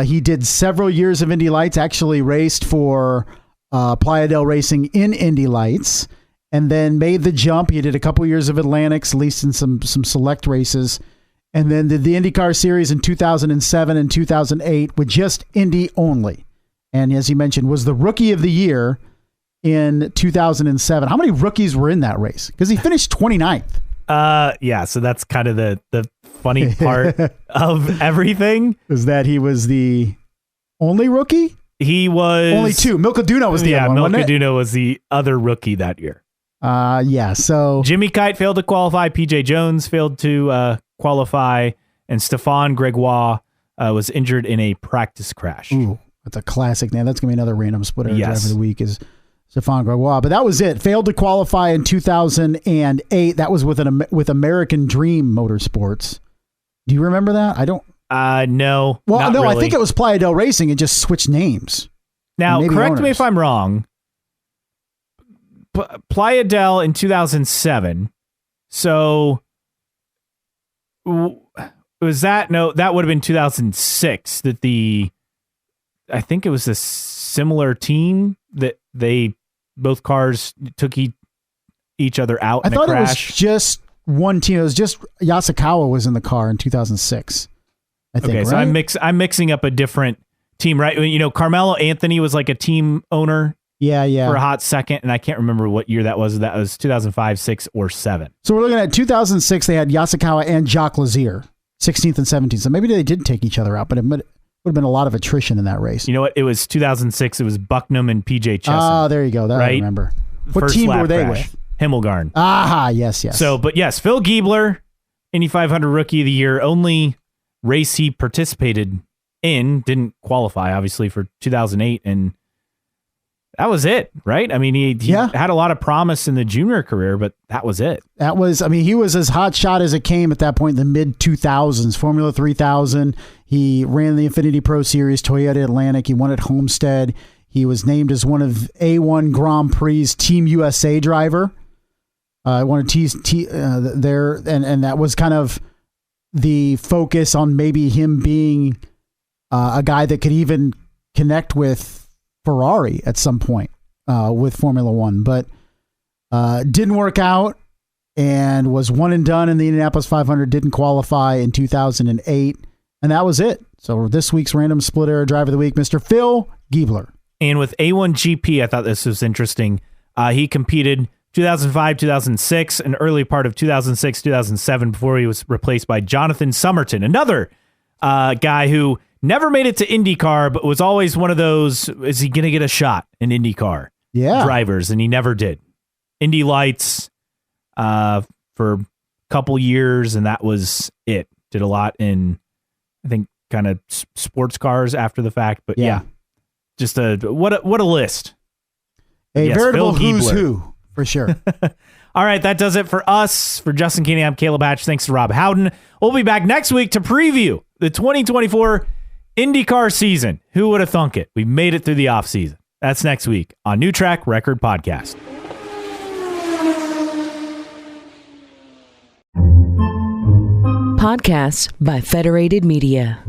He did several years of Indy Lights, actually raced for Playa del Racing in Indy Lights, and then made the jump. He did a couple years of Atlantics, at least in some select races, and then did the IndyCar series in 2007 and 2008 with just Indy only. And as you mentioned, was the Rookie of the Year in 2007. How many rookies were in that race? Because he finished 29th. Yeah, so that's kind of the funny part of everything. Is that he was the only rookie? He was... Only two. Milka Duno was the other one, Milka Duno was the other rookie that year. So... Jimmy Kite failed to qualify. PJ Jones failed to qualify. And Stéphane Grégoire was injured in a practice crash. Ooh, that's a classic name. That's going to be another random splitter driver of the week is Stéphane Grégoire. But that was it. Failed to qualify in 2008. That was with American Dream Motorsports. Do you remember that? I don't... No. Well, no, really. I think it was Playa del Racing. It just switched names. Now, correct me if I'm wrong. Playa del in 2007. So was that? No, that would have been 2006 that I think it was a similar team that both cars took each other out in a crash. I thought it was just one team. It was just Yasukawa was in the car in 2006. I think, okay, right? So I'm mixing up a different team, right? You know, Carmelo Anthony was like a team owner. Yeah. For a hot second, and I can't remember what year that was. That was 2005, 6, or 7. So we're looking at 2006. They had Yasukawa and Jacques Lazier, 16th and 17th. So maybe they did take each other out, but it would have been a lot of attrition in that race. You know what? It was 2006. It was Bucknam and PJ Chesson. Oh, there you go. That right? I remember. What First team were they crash. with? Himmelgarn. Aha, yes. So, but yes, Phil Giebler, Indy 500 Rookie of the Year. Only race he participated in, didn't qualify, obviously, for 2008, and that was it, right? I mean, he had a lot of promise in the junior career, but that was it. He was as hot shot as it came at that point in the mid-2000s. Formula 3000, he ran the Infinity Pro Series, Toyota Atlantic, he won at Homestead. He was named as one of A1 Grand Prix Team USA driver. One of there, and that was kind of the focus on maybe him being a guy that could even connect with Ferrari at some point with Formula One, but didn't work out and was one and done in the Indianapolis 500. Didn't qualify in 2008, and that was it. So this week's random split error driver of the week, Mr. Phil Giebler. And with A1GP, I thought this was interesting. He competed 2005, 2006, an early part of 2006, 2007 before he was replaced by Jonathan Somerton, another guy who never made it to IndyCar, but was always one of those, is he going to get a shot in IndyCar drivers? And he never did. Indy Lights for a couple years, and that was it. Did a lot in, I think, kind of sports cars after the fact. But yeah just what a list. Veritable who's who. For sure. All right, that does it for us. For Justin Keeney, I'm Caleb Hatch. Thanks to Rob Howden. We'll be back next week to preview the 2024 IndyCar season. Who would have thunk it? We made it through the offseason. That's next week on New Track Record Podcast. Podcasts by Federated Media.